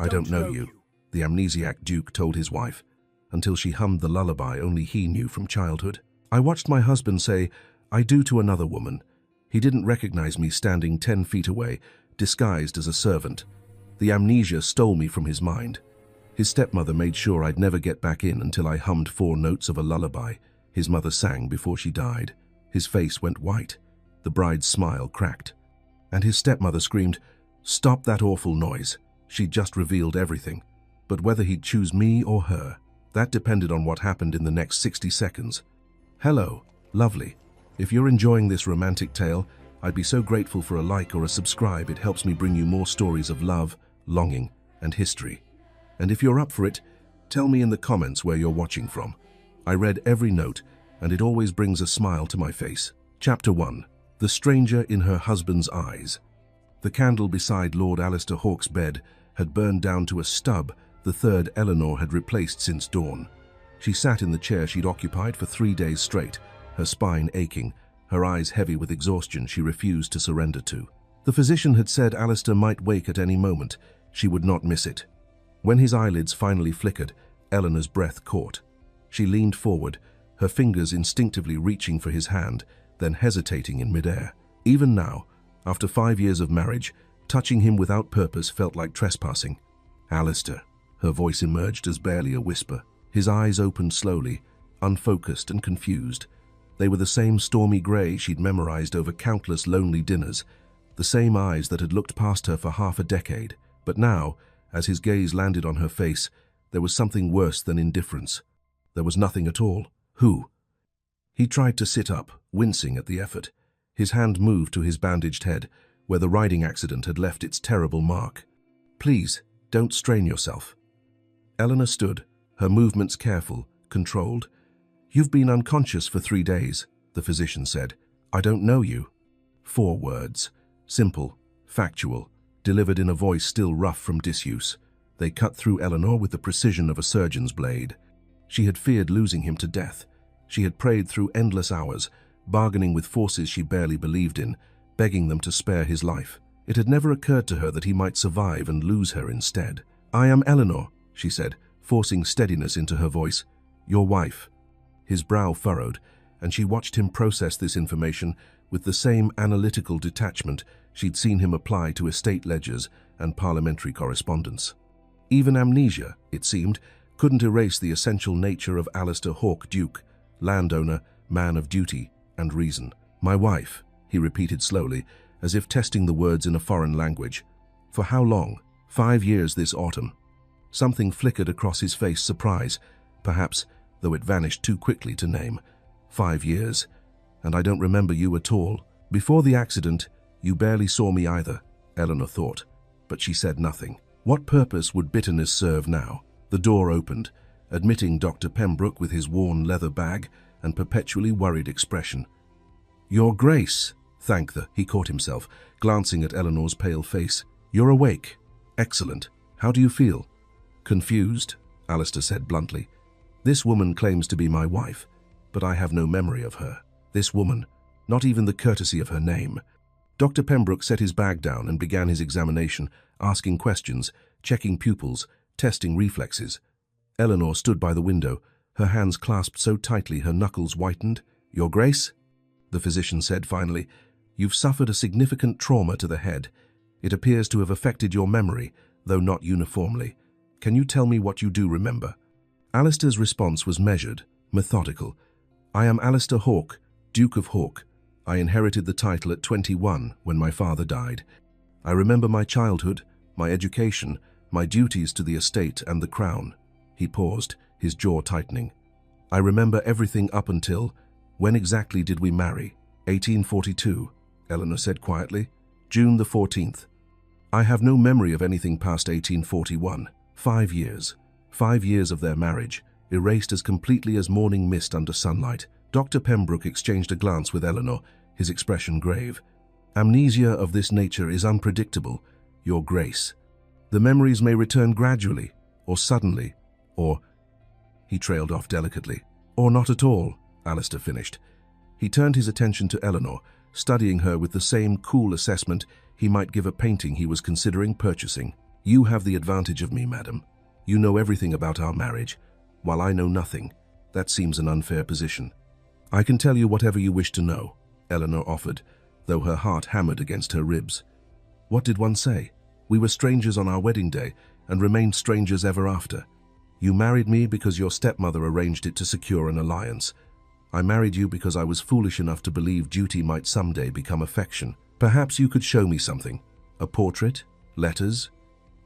I don't know you, the amnesiac Duke told his wife, until she hummed the lullaby only he knew from childhood. I watched my husband say, I do, to another woman. He didn't recognize me standing 10 feet away, disguised as a servant. The amnesia stole me from his mind. His stepmother made sure I'd never get back in until I hummed 4 notes of a lullaby his mother sang before she died. His face went white. The bride's smile cracked. And his stepmother screamed, Stop that awful noise. She'd just revealed everything. But whether he'd choose me or her, that depended on what happened in the next 60 seconds. Hello, lovely. If you're enjoying this romantic tale, I'd be so grateful for a like or a subscribe. It helps me bring you more stories of love, longing, and history. And if you're up for it, tell me in the comments where you're watching from. I read every note, and it always brings a smile to my face. Chapter 1. The Stranger in Her Husband's Eyes. The candle beside Lord Alistair Hawke's bed had burned down to a stub the third Eleanor had replaced since dawn. She sat in the chair she'd occupied for 3 days straight, her spine aching, her eyes heavy with exhaustion she refused to surrender to. The physician had said Alistair might wake at any moment. She would not miss it. When his eyelids finally flickered, Eleanor's breath caught. She leaned forward, her fingers instinctively reaching for his hand, then hesitating in midair. Even now, after 5 years of marriage, touching him without purpose felt like trespassing. Alistair. Her voice emerged as barely a whisper. His eyes opened slowly, unfocused and confused. They were the same stormy grey she'd memorized over countless lonely dinners, the same eyes that had looked past her for half a decade. But now, as his gaze landed on her face, there was something worse than indifference. There was nothing at all. Who? He tried to sit up, wincing at the effort. His hand moved to his bandaged head, where the riding accident had left its terrible mark. Please, don't strain yourself. Eleanor stood, her movements careful, controlled. You've been unconscious for 3 days, the physician said. I don't know you. 4 words, simple, factual, delivered in a voice still rough from disuse. They cut through Eleanor with the precision of a surgeon's blade. She had feared losing him to death. She had prayed through endless hours, bargaining with forces she barely believed in, begging them to spare his life. It had never occurred to her that he might survive and lose her instead. I am Eleanor, she said, forcing steadiness into her voice. Your wife. His brow furrowed, and she watched him process this information with the same analytical detachment she'd seen him apply to estate ledgers and parliamentary correspondence. Even amnesia, it seemed, couldn't erase the essential nature of Alistair Hawke Duke, landowner, man of duty and reason. My wife, he repeated slowly, as if testing the words in a foreign language. For how long? 5 years this autumn. Something flickered across his face, surprise, perhaps, though it vanished too quickly to name. 5 years. And I don't remember you at all. Before the accident, you barely saw me either, Eleanor thought, but she said nothing. What purpose would bitterness serve now? The door opened, admitting Dr. Pembroke with his worn leather bag and perpetually worried expression. Your Grace, he caught himself, glancing at Eleanor's pale face. You're awake. Excellent. How do you feel? Confused, Alistair said bluntly. This woman claims to be my wife, but I have no memory of her. This woman, not even the courtesy of her name. Dr. Pembroke set his bag down and began his examination, asking questions, checking pupils, testing reflexes. Eleanor stood by the window, her hands clasped so tightly her knuckles whitened. Your Grace, the physician said finally, you've suffered a significant trauma to the head. It appears to have affected your memory, though not uniformly. Can you tell me what you do remember? Alistair's response was measured, methodical. I am Alistair Hawke, Duke of Hawke. I inherited the title at 21 when my father died. I remember my childhood, my education, my duties to the estate and the crown. He paused, his jaw tightening. I remember everything up until, when exactly did we marry? 1842, Eleanor said quietly. June the 14th. I have no memory of anything past 1841. 5 years. 5 years of their marriage, erased as completely as morning mist under sunlight. Dr. Pembroke exchanged a glance with Eleanor, his expression grave. Amnesia of this nature is unpredictable, Your Grace. The memories may return gradually, or suddenly, or... He trailed off delicately. Or not at all, Alistair finished. He turned his attention to Eleanor, studying her with the same cool assessment he might give a painting he was considering purchasing. You have the advantage of me, madam. You know everything about our marriage, while I know nothing. That seems an unfair position. I can tell you whatever you wish to know, Eleanor offered, though her heart hammered against her ribs. What did one say? We were strangers on our wedding day and remained strangers ever after. You married me because your stepmother arranged it to secure an alliance. I married you because I was foolish enough to believe duty might someday become affection. Perhaps you could show me something. A portrait? Letters?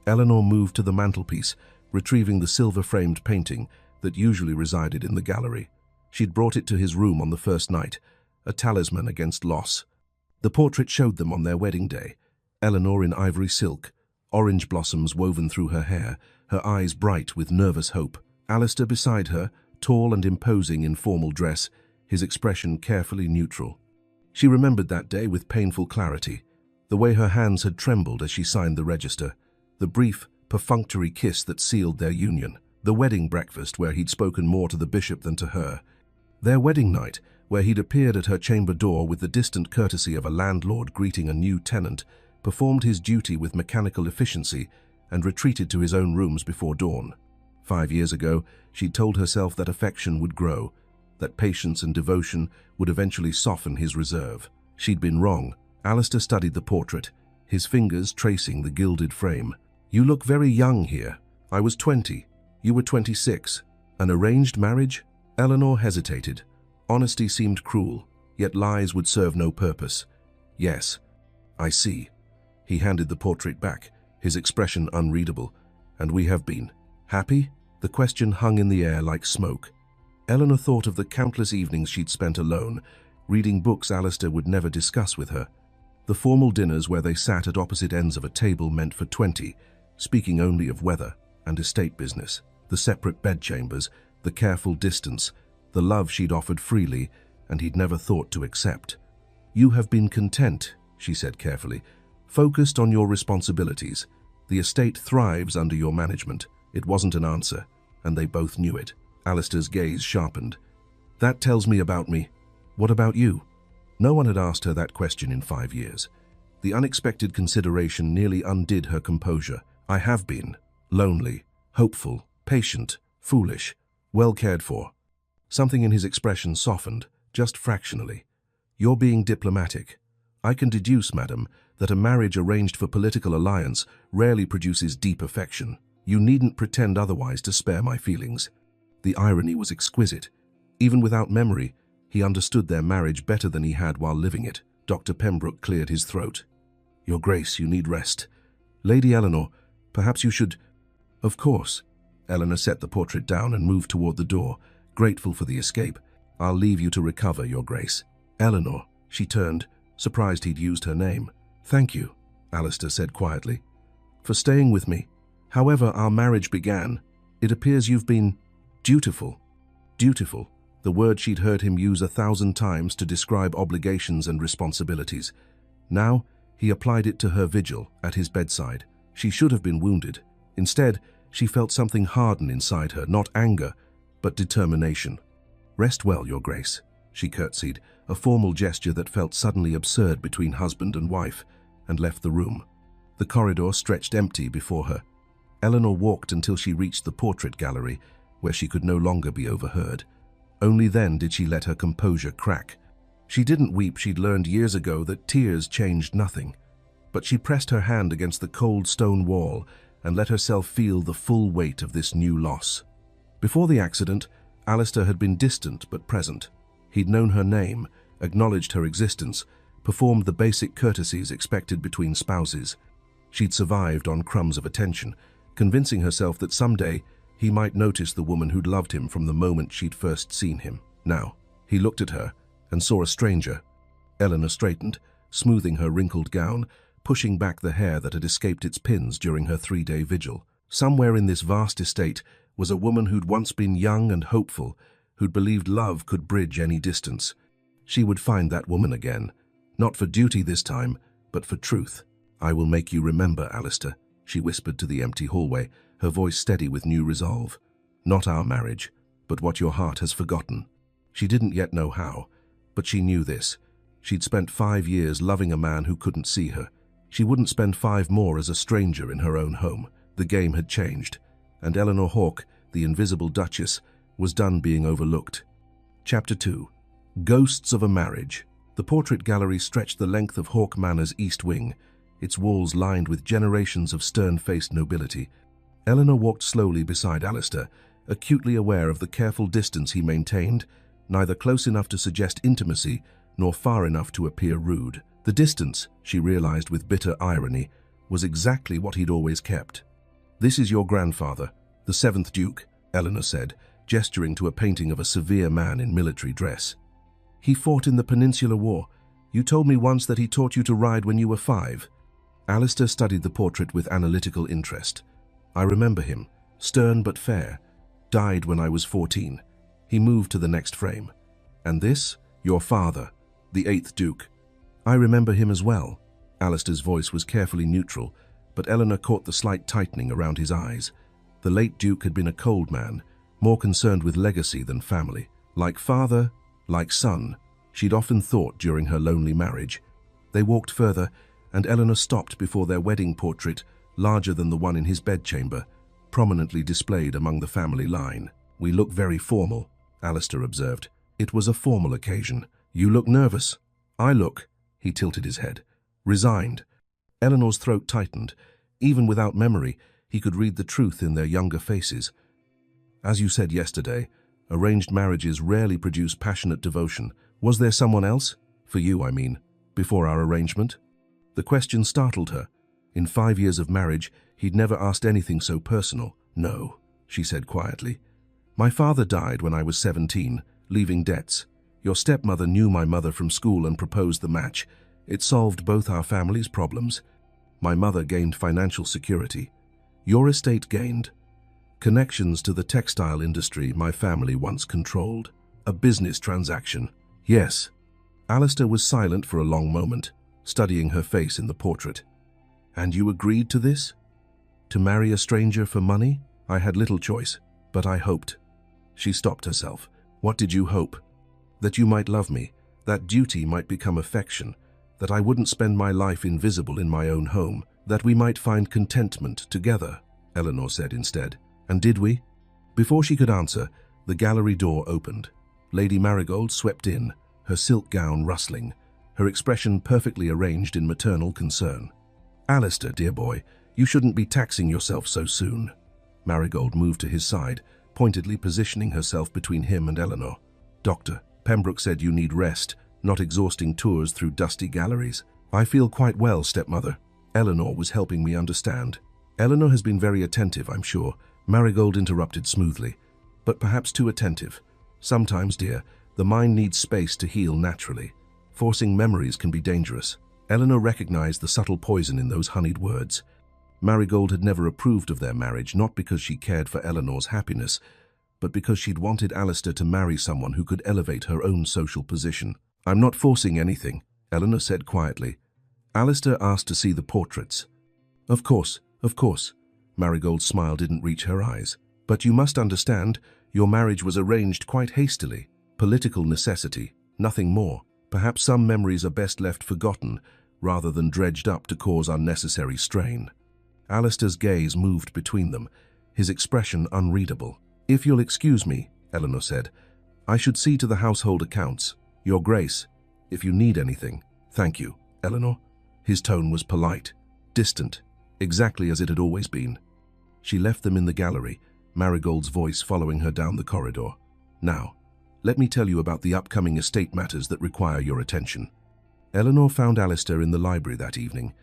Eleanor moved to the mantelpiece, retrieving the silver-framed painting that usually resided in the gallery. She'd brought it to his room on the first night, a talisman against loss. The portrait showed them on their wedding day. Eleanor in ivory silk, orange blossoms woven through her hair, her eyes bright with nervous hope. Alistair beside her, tall and imposing in formal dress, his expression carefully neutral. She remembered that day with painful clarity, the way her hands had trembled as she signed the register, the brief, perfunctory kiss that sealed their union, the wedding breakfast where he'd spoken more to the bishop than to her, their wedding night where he'd appeared at her chamber door with the distant courtesy of a landlord greeting a new tenant, performed his duty with mechanical efficiency, and retreated to his own rooms before dawn. 5 years ago, she'd told herself that affection would grow, that patience and devotion would eventually soften his reserve. She'd been wrong. Alistair studied the portrait, his fingers tracing the gilded frame. You look very young here. I was 20. You were 26. An arranged marriage? Eleanor hesitated. Honesty seemed cruel, yet lies would serve no purpose. Yes, I see. He handed the portrait back, his expression unreadable. And we have been. Happy? The question hung in the air like smoke. Eleanor thought of the countless evenings she'd spent alone, reading books Alistair would never discuss with her. The formal dinners where they sat at opposite ends of a table meant for 20, speaking only of weather and estate business. The separate bedchambers, the careful distance, the love she'd offered freely and he'd never thought to accept. You have been content, she said carefully, focused on your responsibilities. The estate thrives under your management. It wasn't an answer, and they both knew it. Alistair's gaze sharpened. That tells me about me. What about you? No one had asked her that question in 5 years. The unexpected consideration nearly undid her composure. I have been. Lonely, hopeful, patient, foolish, well cared for. Something in his expression softened, just fractionally. You're being diplomatic. I can deduce, madam, that a marriage arranged for political alliance rarely produces deep affection. You needn't pretend otherwise to spare my feelings. The irony was exquisite. Even without memory, he understood their marriage better than he had while living it. Dr. Pembroke cleared his throat. Your Grace, you need rest. Lady Eleanor, perhaps you should... Of course. Eleanor set the portrait down and moved toward the door, grateful for the escape. I'll leave you to recover, Your Grace. Eleanor, she turned, surprised he'd used her name. Thank you, Alistair said quietly, for staying with me. However our marriage began, it appears you've been dutiful. Dutiful, the word she'd heard him use 1,000 times to describe obligations and responsibilities. Now, he applied it to her vigil at his bedside. She should have been wounded. Instead, she felt something harden inside her, not anger, but determination. Rest well, Your Grace, she curtsied, a formal gesture that felt suddenly absurd between husband and wife, and left the room. The corridor stretched empty before her. Eleanor walked until she reached the portrait gallery, where she could no longer be overheard. Only then did she let her composure crack. She didn't weep. She'd learned years ago that tears changed nothing. But she pressed her hand against the cold stone wall and let herself feel the full weight of this new loss. Before the accident, Alistair had been distant but present. He'd known her name, acknowledged her existence, performed the basic courtesies expected between spouses. She'd survived on crumbs of attention, convincing herself that someday he might notice the woman who'd loved him from the moment she'd first seen him. Now, he looked at her and saw a stranger. Eleanor straightened, smoothing her wrinkled gown, pushing back the hair that had escaped its pins during her 3-day vigil. Somewhere in this vast estate was a woman who'd once been young and hopeful, who'd believed love could bridge any distance. She would find that woman again, not for duty this time, but for truth. I will make you remember, Alistair, she whispered to the empty hallway, her voice steady with new resolve. Not our marriage, but what your heart has forgotten. She didn't yet know how, but she knew this. She'd spent 5 years loving a man who couldn't see her. She wouldn't spend 5 more as a stranger in her own home. The game had changed, and Eleanor Hawke, the invisible Duchess, was done being overlooked. Chapter 2. Ghosts of a Marriage. The portrait gallery stretched the length of Hawke Manor's east wing, its walls lined with generations of stern-faced nobility. Eleanor walked slowly beside Alistair, acutely aware of the careful distance he maintained, neither close enough to suggest intimacy nor far enough to appear rude. The distance, she realized with bitter irony, was exactly what he'd always kept. "This is your grandfather, the 7th Duke," Eleanor said, gesturing to a painting of a severe man in military dress. "He fought in the Peninsular War. You told me once that he taught you to ride when you were 5. Alistair studied the portrait with analytical interest. "I remember him, stern but fair. Died when I was 14. He moved to the next frame. "And this? Your father, the 8th Duke." "I remember him as well." Alistair's voice was carefully neutral, but Eleanor caught the slight tightening around his eyes. The late Duke had been a cold man, more concerned with legacy than family. Like father, like son, she'd often thought during her lonely marriage. They walked further, and Eleanor stopped before their wedding portrait, larger than the one in his bedchamber, prominently displayed among the family line. "We look very formal," Alistair observed. "It was a formal occasion. You look nervous." "I look," he tilted his head, "resigned." Eleanor's throat tightened. Even without memory, he could read the truth in their younger faces. "As you said yesterday, arranged marriages rarely produce passionate devotion. Was there someone else? For you, I mean, before our arrangement?" The question startled her. In 5 years of marriage, he'd never asked anything so personal. "No," she said quietly. "My father died when I was 17, leaving debts. Your stepmother knew my mother from school and proposed the match. It solved both our families' problems. My mother gained financial security. Your estate gained connections to the textile industry my family once controlled. A business transaction." "Yes." Alistair was silent for a long moment, studying her face in the portrait. "And you agreed to this? To marry a stranger for money? I had little choice, but I hoped." She stopped herself. "What did you hope?" "That you might love me, that duty might become affection, that I wouldn't spend my life invisible in my own home, that we might find contentment together," Eleanor said instead. "And did we?" Before she could answer, the gallery door opened. Lady Marigold swept in, her silk gown rustling, her expression perfectly arranged in maternal concern. "Alistair, dear boy, you shouldn't be taxing yourself so soon." Marigold moved to his side, pointedly positioning herself between him and Eleanor. "Doctor, Pembroke said you need rest, not exhausting tours through dusty galleries." "I feel quite well, stepmother." Eleanor was helping me understand. "Eleanor has been very attentive, I'm sure," Marigold interrupted smoothly. "But perhaps too attentive. Sometimes, dear, the mind needs space to heal naturally. Forcing memories can be dangerous." Eleanor recognized the subtle poison in those honeyed words. Marigold had never approved of their marriage, not because she cared for Eleanor's happiness, but because she'd wanted Alistair to marry someone who could elevate her own social position. "I'm not forcing anything," Eleanor said quietly. "Alistair asked to see the portraits." Of course. Marigold's smile didn't reach her eyes. "But you must understand, your marriage was arranged quite hastily. Political necessity, nothing more. Perhaps some memories are best left forgotten, rather than dredged up to cause unnecessary strain." Alistair's gaze moved between them, his expression unreadable. "If you'll excuse me," Eleanor said, "I should see to the household accounts. Your Grace, if you need anything." "Thank you, Eleanor." His tone was polite, distant, exactly as it had always been. She left them in the gallery, Marigold's voice following her down the corridor. "Now, let me tell you about the upcoming estate matters that require your attention." Eleanor found Alistair in the library that evening.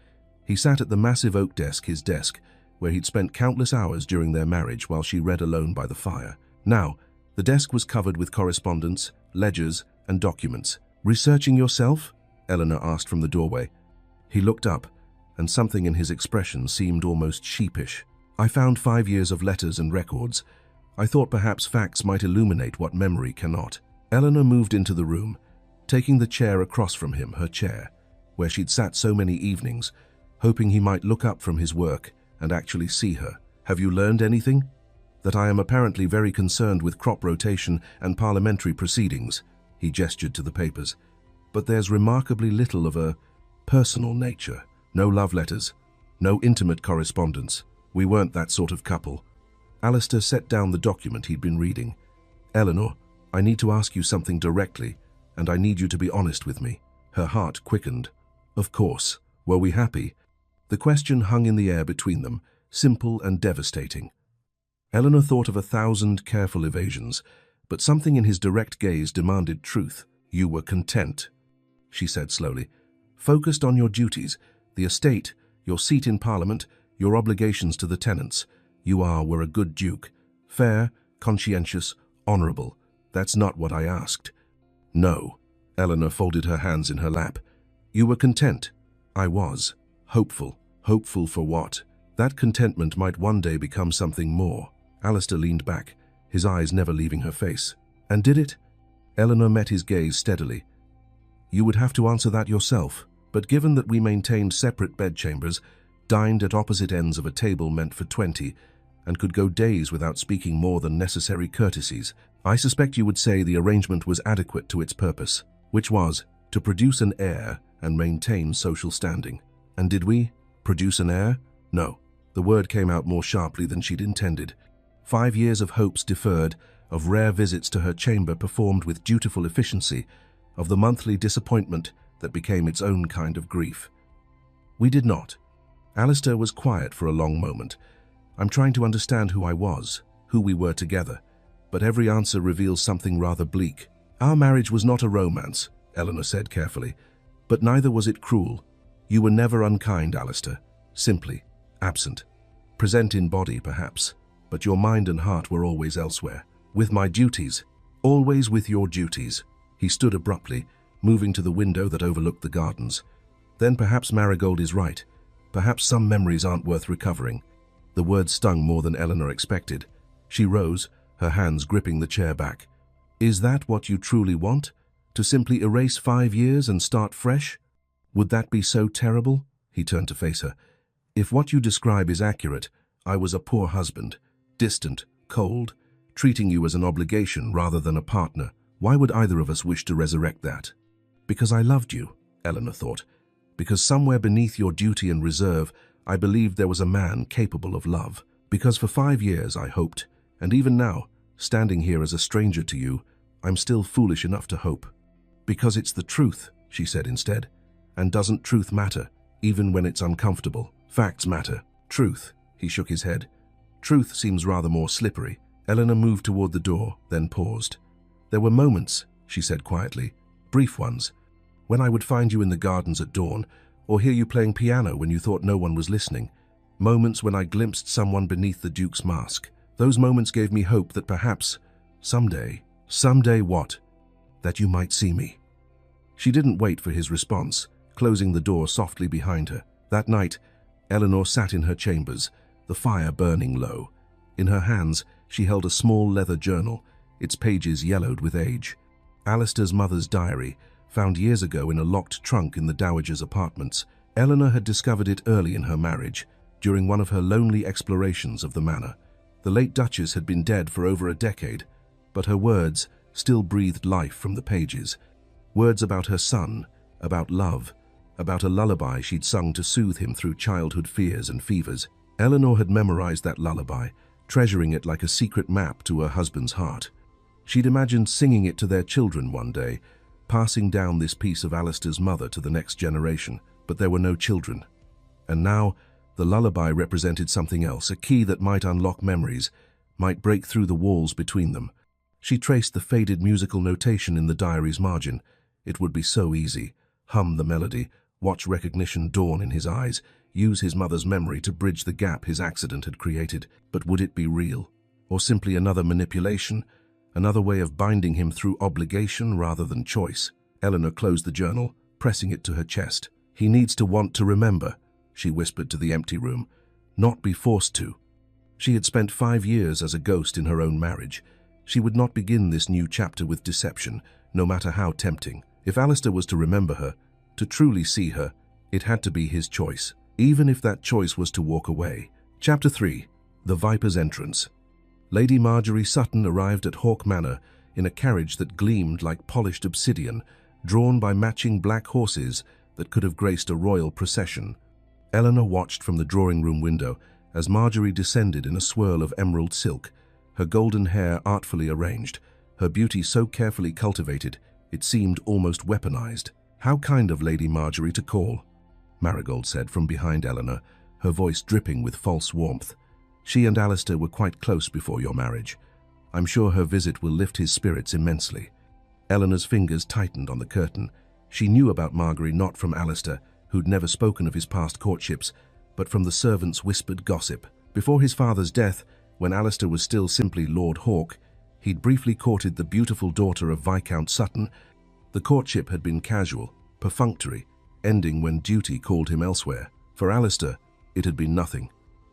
He sat at the massive oak desk, his desk, where he'd spent countless hours during their marriage while she read alone by the fire. Now, the desk was covered with correspondence, ledgers, and documents. "Researching yourself?" Eleanor asked from the doorway. He looked up, and something in his expression seemed almost sheepish. "I found 5 years of letters and records. I thought perhaps facts might illuminate what memory cannot." Eleanor moved into the room, taking the chair across from him, her chair, where she'd sat so many evenings, hoping he might look up from his work and actually see her. "Have you learned anything?" "That I am apparently very concerned with crop rotation and parliamentary proceedings," he gestured to the papers. "But there's remarkably little of a personal nature. No love letters. No intimate correspondence. We weren't that sort of couple. Alistair set down the document he'd been reading. Eleanor, I need to ask you something directly, and I need you to be honest with me. Her heart quickened. Of course. Were we happy? The question hung in the air between them, simple and devastating. Eleanor thought of 1,000 careful evasions, but something in his direct gaze demanded truth. You were content, she said slowly. Focused on your duties, the estate, your seat in Parliament, your obligations to the tenants. You were a good duke. Fair, conscientious, honourable. That's not what I asked. No. Eleanor folded her hands in her lap. You were content. I was. Hopeful. Hopeful for what? That contentment might one day become something more. Alistair leaned back, his eyes never leaving her face. And did it? Eleanor met his gaze steadily. You would have to answer that yourself, but given that we maintained separate bedchambers, dined at opposite ends of a table meant for 20, and could go days without speaking more than necessary courtesies, I suspect you would say the arrangement was adequate to its purpose, which was to produce an heir and maintain social standing. And did we produce an heir? No. The word came out more sharply than she'd intended. 5 years of hopes deferred, of rare visits to her chamber performed with dutiful efficiency, of the monthly disappointment that became its own kind of grief. We did not. Alistair was quiet for a long moment. I'm trying to understand who I was, who we were together, but every answer reveals something rather bleak. Our marriage was not a romance, Eleanor said carefully, but neither was it cruel. You were never unkind, Alistair. Simply absent. Present in body, perhaps, but your mind and heart were always elsewhere. With my duties. Always with your duties. He stood abruptly, moving to the window that overlooked the gardens. Then perhaps Marigold is right. Perhaps some memories aren't worth recovering. The words stung more than Eleanor expected. She rose, her hands gripping the chair back. Is that what you truly want? To simply erase 5 years and start fresh? Would that be so terrible? He turned to face her. If what you describe is accurate, I was a poor husband, distant, cold, treating you as an obligation rather than a partner. Why would either of us wish to resurrect that? Because I loved you, Eleanor thought. Because somewhere beneath your duty and reserve, I believed there was a man capable of love. Because for 5 years I hoped, and even now, standing here as a stranger to you, I'm still foolish enough to hope. Because it's the truth, she said instead. And doesn't truth matter, even when it's uncomfortable? Facts matter. Truth, he shook his head. Truth seems rather more slippery. Eleanor moved toward the door, then paused. There were moments, she said quietly, brief ones, when I would find you in the gardens at dawn, or hear you playing piano when you thought no one was listening. Moments when I glimpsed someone beneath the Duke's mask. Those moments gave me hope that perhaps, someday what? That you might see me. She didn't wait for his response, closing the door softly behind her. That night, Eleanor sat in her chambers, the fire burning low. In her hands, she held a small leather journal, its pages yellowed with age. Alistair's mother's diary, found years ago in a locked trunk in the Dowager's apartments. Eleanor had discovered it early in her marriage, during one of her lonely explorations of the manor. The late Duchess had been dead for over a decade, but her words still breathed life from the pages. Words about her son, about love, about a lullaby she'd sung to soothe him through childhood fears and fevers. Eleanor had memorized that lullaby, treasuring it like a secret map to her husband's heart. She'd imagined singing it to their children one day, passing down this piece of Alistair's mother to the next generation, but there were no children. And now, the lullaby represented something else, a key that might unlock memories, might break through the walls between them. She traced the faded musical notation in the diary's margin. It would be so easy. Hum the melody, watch recognition dawn in his eyes, use his mother's memory to bridge the gap his accident had created. But would it be real? Or simply another manipulation? Another way of binding him through obligation rather than choice? Eleanor closed the journal, pressing it to her chest. He needs to want to remember, she whispered to the empty room, not be forced to. She had spent 5 years as a ghost in her own marriage. She would not begin this new chapter with deception, no matter how tempting. If Alistair was to remember her, to truly see her, it had to be his choice, even if that choice was to walk away. Chapter 3. The Viper's Entrance. Lady Marjorie Sutton arrived at Hawk Manor in a carriage that gleamed like polished obsidian, drawn by matching black horses that could have graced a royal procession. Eleanor watched from the drawing-room window as Marjorie descended in a swirl of emerald silk, her golden hair artfully arranged, her beauty so carefully cultivated it seemed almost weaponized. "How kind of Lady Marjorie to call," Marigold said from behind Eleanor, her voice dripping with false warmth. "She and Alistair were quite close before your marriage. I'm sure her visit will lift his spirits immensely." Eleanor's fingers tightened on the curtain. She knew about Marjorie not from Alistair, who'd never spoken of his past courtships, but from the servants' whispered gossip. Before his father's death, when Alistair was still simply Lord Hawke, he'd briefly courted the beautiful daughter of Viscount Sutton. The courtship had been casual, perfunctory, ending when duty called him elsewhere. For Alistair, it had been nothing.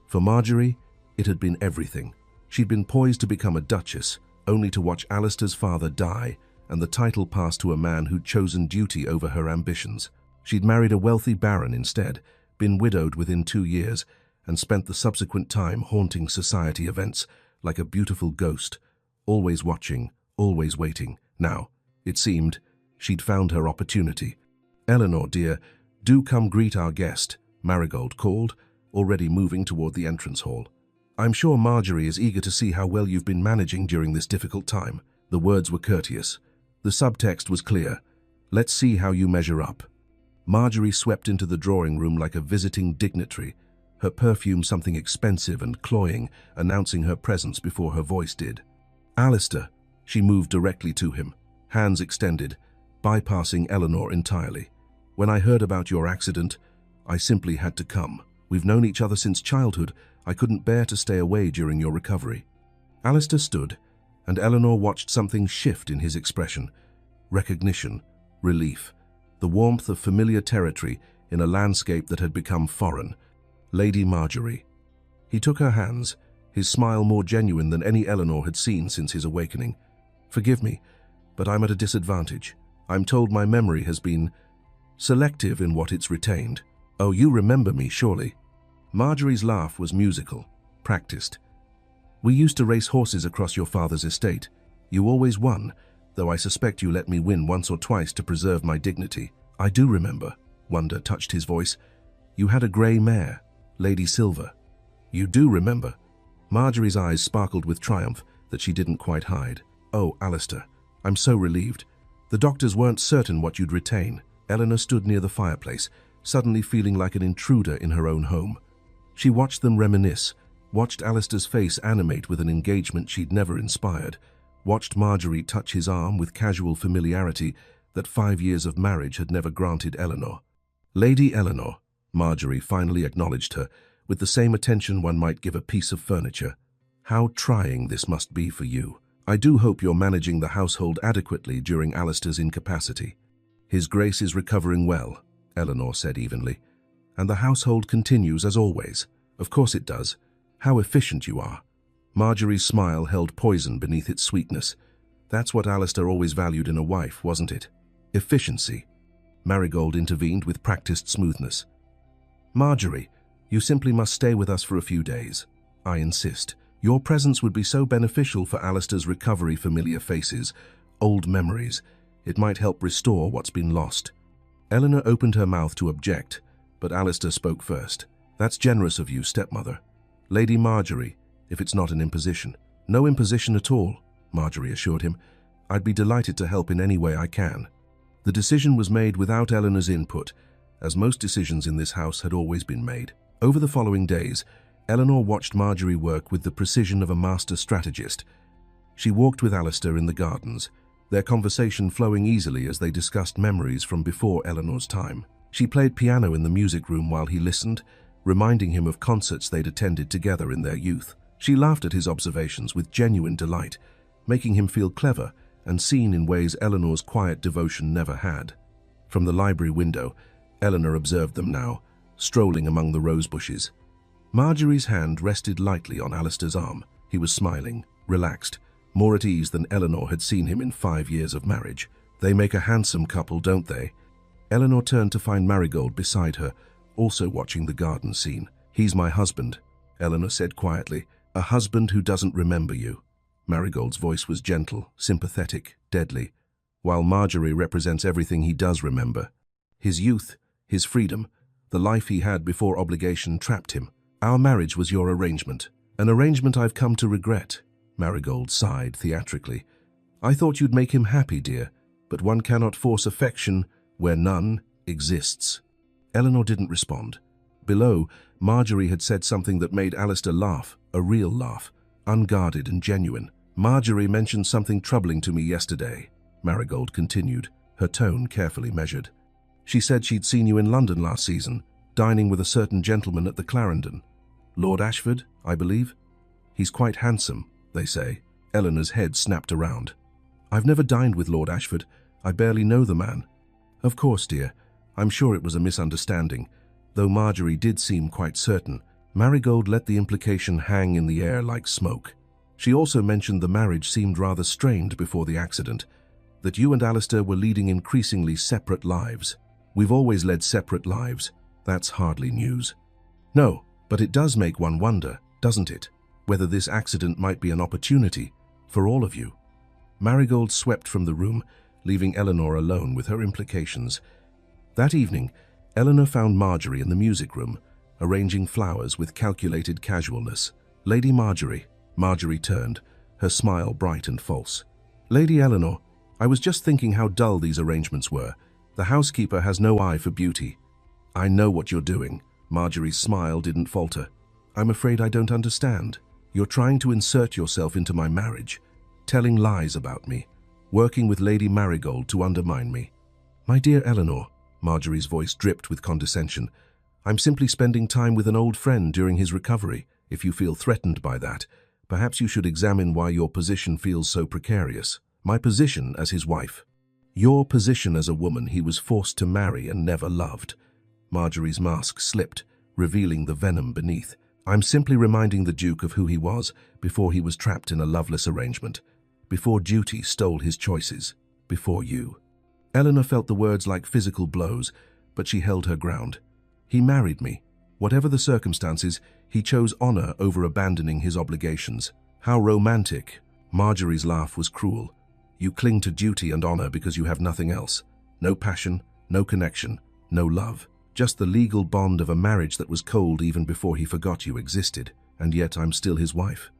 For Marjorie, it had been everything. She'd been poised to become a duchess, only to watch Alistair's father die and the title pass to a man who'd chosen duty over her ambitions. She'd married a wealthy baron instead, been widowed within 2 years, and spent the subsequent time haunting society events like a beautiful ghost, always watching, always waiting. Now, it seemed, she'd found her opportunity. "Eleanor, dear, do come greet our guest," Marigold called, already moving toward the entrance hall. "I'm sure Marjorie is eager to see how well you've been managing during this difficult time." The words were courteous. The subtext was clear. "Let's see how you measure up." Marjorie swept into the drawing room like a visiting dignitary, her perfume something expensive and cloying, announcing her presence before her voice did. "Alistair," she moved directly to him, hands extended, bypassing Eleanor entirely. "When I heard about your accident, I simply had to come. We've known each other since childhood. I couldn't bear to stay away during your recovery." Alistair stood, and Eleanor watched something shift in his expression. Recognition, relief, the warmth of familiar territory in a landscape that had become foreign. Lady Marjorie. He took her hands, his smile more genuine than any Eleanor had seen since his awakening. "Forgive me, but I'm at a disadvantage. I'm told my memory has been selective in what it's retained." "Oh, you remember me, surely." Marjorie's laugh was musical, practiced. "We used to race horses across your father's estate. You always won, though I suspect you let me win once or twice to preserve my dignity." "I do remember," wonder touched his voice. "You had a grey mare, Lady Silver." "You do remember?" Marjorie's eyes sparkled with triumph that she didn't quite hide. "Oh, Alistair, I'm so relieved. The doctors weren't certain what you'd retain." Eleanor stood near the fireplace, suddenly feeling like an intruder in her own home. She watched them reminisce, watched Alistair's face animate with an engagement she'd never inspired, watched Marjorie touch his arm with casual familiarity that 5 years of marriage had never granted Eleanor. "Lady Eleanor," Marjorie finally acknowledged her, with the same attention one might give a piece of furniture. "How trying this must be for you. I do hope you're managing the household adequately during Alistair's incapacity." "His Grace is recovering well," Eleanor said evenly. "And the household continues as always." "Of course it does. How efficient you are." Marjorie's smile held poison beneath its sweetness. That's what Alistair always valued in a wife, wasn't it? Efficiency. Marigold intervened with practiced smoothness. "Marjorie, you simply must stay with us for a few days. I insist. Your presence would be so beneficial for Alistair's recovery. Familiar faces, old memories. It might help restore what's been lost." Eleanor opened her mouth to object, but Alistair spoke first. "That's generous of you, stepmother." "Lady Marjorie, if it's not an imposition." "No imposition at all," Marjorie assured him. "I'd be delighted to help in any way I can." The decision was made without Eleanor's input, as most decisions in this house had always been made. Over the following days, Eleanor watched Marjorie work with the precision of a master strategist. She walked with Alistair in the gardens, their conversation flowing easily as they discussed memories from before Eleanor's time. She played piano in the music room while he listened, reminding him of concerts they'd attended together in their youth. She laughed at his observations with genuine delight, making him feel clever and seen in ways Eleanor's quiet devotion never had. From the library window, Eleanor observed them now, strolling among the rose bushes. Marjorie's hand rested lightly on Alistair's arm. He was smiling, relaxed, more at ease than Eleanor had seen him in 5 years of marriage. "They make a handsome couple, don't they?" Eleanor turned to find Marigold beside her, also watching the garden scene. "He's my husband," Eleanor said quietly. "A husband who doesn't remember you." Marigold's voice was gentle, sympathetic, deadly, while Marjorie represents everything he does remember. His youth, his freedom, The life he had before obligation trapped him. Our marriage was your arrangement. An arrangement I've come to regret. Marigold sighed theatrically. I thought you'd make him happy, dear, but one cannot force affection where none exists. Eleanor didn't respond. Below, Marjorie had said something that made Alistair laugh, a real laugh, unguarded and genuine. Marjorie mentioned something troubling to me yesterday, Marigold continued, her tone carefully measured. She said she'd seen you in London last season, dining with a certain gentleman at the Clarendon. Lord Ashford, I believe? He's quite handsome, they say. Eleanor's head snapped around. I've never dined with Lord Ashford. I barely know the man. Of course, dear. I'm sure it was a misunderstanding, though Marjorie did seem quite certain. Marigold let the implication hang in the air like smoke. She also mentioned the marriage seemed rather strained before the accident, that you and Alistair were leading increasingly separate lives. We've always led separate lives. That's hardly news. No, but it does make one wonder, doesn't it, whether this accident might be an opportunity for all of you. Marigold swept from the room, leaving Eleanor alone with her implications. That evening, Eleanor found Marjorie in the music room, arranging flowers with calculated casualness. Lady Marjorie. Marjorie turned, her smile bright and false. Lady Eleanor, I was just thinking how dull these arrangements were. The housekeeper has no eye for beauty. I know what you're doing. Marjorie's smile didn't falter. I'm afraid I don't understand. You're trying to insert yourself into my marriage, telling lies about me, working with Lady Marigold to undermine me. My dear Eleanor, Marjorie's voice dripped with condescension, I'm simply spending time with an old friend during his recovery. If you feel threatened by that, perhaps you should examine why your position feels so precarious. My position as his wife. Your position as a woman he was forced to marry and never loved. Marjorie's mask slipped, revealing the venom beneath. I'm simply reminding the Duke of who he was before he was trapped in a loveless arrangement, before duty stole his choices, before you. Eleanor felt the words like physical blows, but she held her ground. He married me. Whatever the circumstances, he chose honor over abandoning his obligations. How romantic. Marjorie's laugh was cruel. You cling to duty and honor because you have nothing else. No passion, no connection, no love. Just the legal bond of a marriage that was cold even before he forgot you existed, and yet I'm still his wife.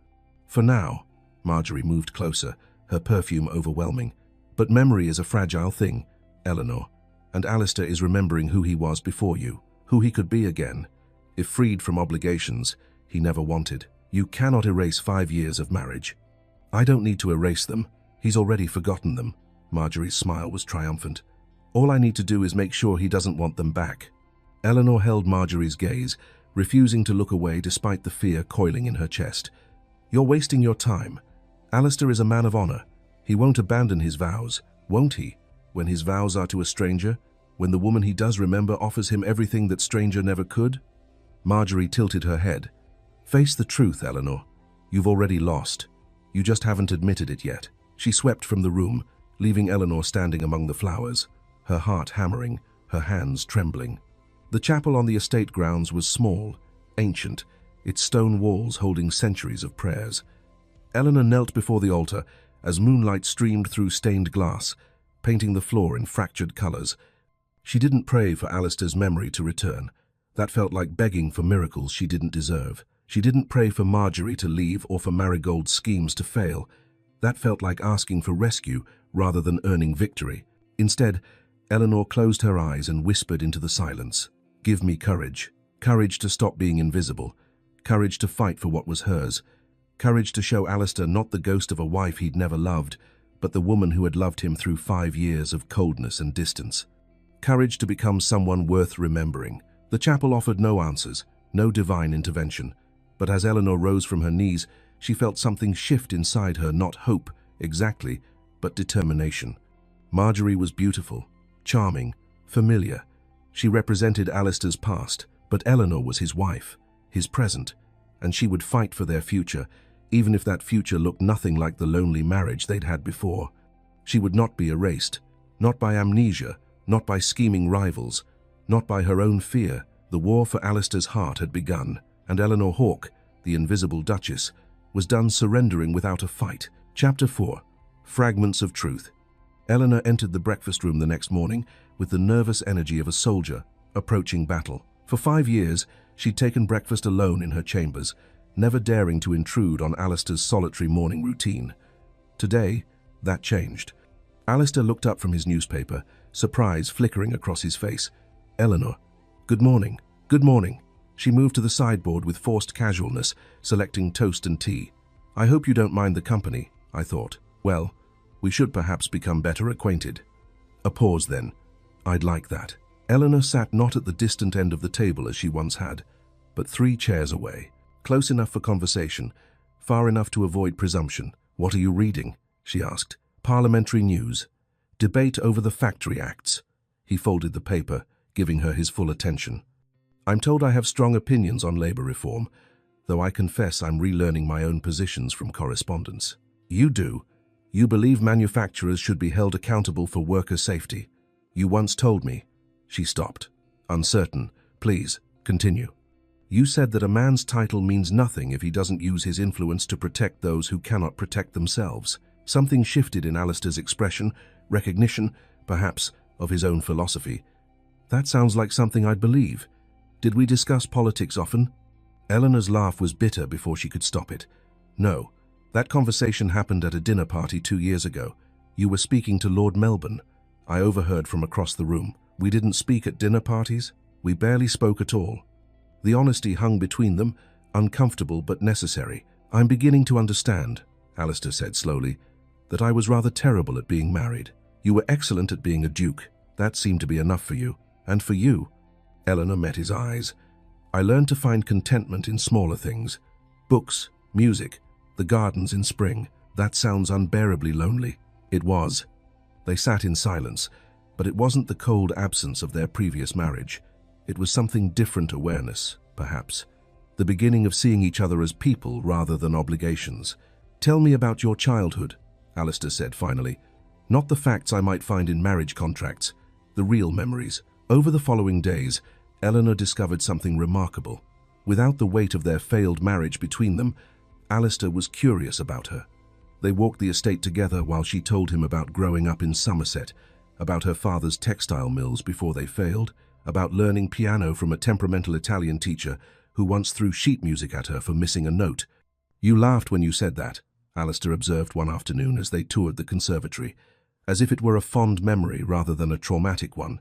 For now. Marjorie moved closer, her perfume overwhelming. But memory is a fragile thing, Eleanor, and Alistair is remembering who he was before you, who he could be again, if freed from obligations he never wanted. You cannot erase 5 years of marriage. I don't need to erase them. He's already forgotten them. Marjorie's smile was triumphant. All I need to do is make sure he doesn't want them back. Eleanor held Marjorie's gaze, refusing to look away despite the fear coiling in her chest. You're wasting your time. Alistair is a man of honor. He won't abandon his vows, won't he? When his vows are to a stranger, when the woman he does remember offers him everything that stranger never could? Marjorie tilted her head. Face the truth, Eleanor. You've already lost. You just haven't admitted it yet. She swept from the room, leaving Eleanor standing among the flowers, her heart hammering, her hands trembling. The chapel on the estate grounds was small, ancient, its stone walls holding centuries of prayers. Eleanor knelt before the altar as moonlight streamed through stained glass, painting the floor in fractured colors. She didn't pray for Alistair's memory to return. That felt like begging for miracles she didn't deserve. She didn't pray for Marjorie to leave or for Marigold's schemes to fail. That felt like asking for rescue rather than earning victory. Instead, Eleanor closed her eyes and whispered into the silence. Give me courage. Courage to stop being invisible. Courage to fight for what was hers. Courage to show Alistair not the ghost of a wife he'd never loved, but the woman who had loved him through 5 years of coldness and distance. Courage to become someone worth remembering. The chapel offered no answers, no divine intervention. But as Eleanor rose from her knees, she felt something shift inside her, not hope, exactly, but determination. Marjorie was beautiful, charming, familiar. She represented Alistair's past, but Eleanor was his wife, his present, and she would fight for their future, even if that future looked nothing like the lonely marriage they'd had before. She would not be erased, not by amnesia, not by scheming rivals, not by her own fear. The war for Alistair's heart had begun, and Eleanor Hawke, the invisible Duchess, was done surrendering without a fight. Chapter 4. Fragments of Truth. Eleanor entered the breakfast room the next morning with the nervous energy of a soldier approaching battle. For 5 years, she'd taken breakfast alone in her chambers, never daring to intrude on Alistair's solitary morning routine. Today, that changed. Alistair looked up from his newspaper, surprise flickering across his face. "Eleanor, good morning." "Good morning." She moved to the sideboard with forced casualness, selecting toast and tea. "I hope you don't mind the company," I thought. "Well, we should perhaps become better acquainted." A pause then. "I'd like that." Eleanor sat not at the distant end of the table as she once had, but 3 chairs away, close enough for conversation, far enough to avoid presumption. "What are you reading?" she asked. "Parliamentary news. Debate over the Factory Acts." He folded the paper, giving her his full attention. "I'm told I have strong opinions on labor reform, though I confess I'm relearning my own positions from correspondence." "You do? You believe manufacturers should be held accountable for worker safety. You once told me." She stopped, uncertain. "Please, continue." "You said that a man's title means nothing if he doesn't use his influence to protect those who cannot protect themselves." Something shifted in Alistair's expression, recognition, perhaps, of his own philosophy. "That sounds like something I'd believe. Did we discuss politics often?" Eleanor's laugh was bitter before she could stop it. "No. That conversation happened at a dinner party 2 years ago. You were speaking to Lord Melbourne. I overheard from across the room. We didn't speak at dinner parties. We barely spoke at all." The honesty hung between them, uncomfortable but necessary. "I'm beginning to understand," Alistair said slowly, "that I was rather terrible at being married. You were excellent at being a duke. That seemed to be enough for you. And for you." Eleanor met his eyes. "I learned to find contentment in smaller things. Books, music, the gardens in spring. That sounds unbearably lonely." It was. They sat in silence, but it wasn't the cold absence of their previous marriage. It was something different awareness, perhaps. The beginning of seeing each other as people rather than obligations. "Tell me about your childhood," Alistair said finally. "Not the facts I might find in marriage contracts, the real memories." Over the following days, Eleanor discovered something remarkable. Without the weight of their failed marriage between them, Alistair was curious about her. They walked the estate together while she told him about growing up in Somerset, about her father's textile mills before they failed, about learning piano from a temperamental Italian teacher who once threw sheet music at her for missing a note. "You laughed when you said that," Alistair observed one afternoon as they toured the conservatory, as if it were a fond memory rather than a traumatic one.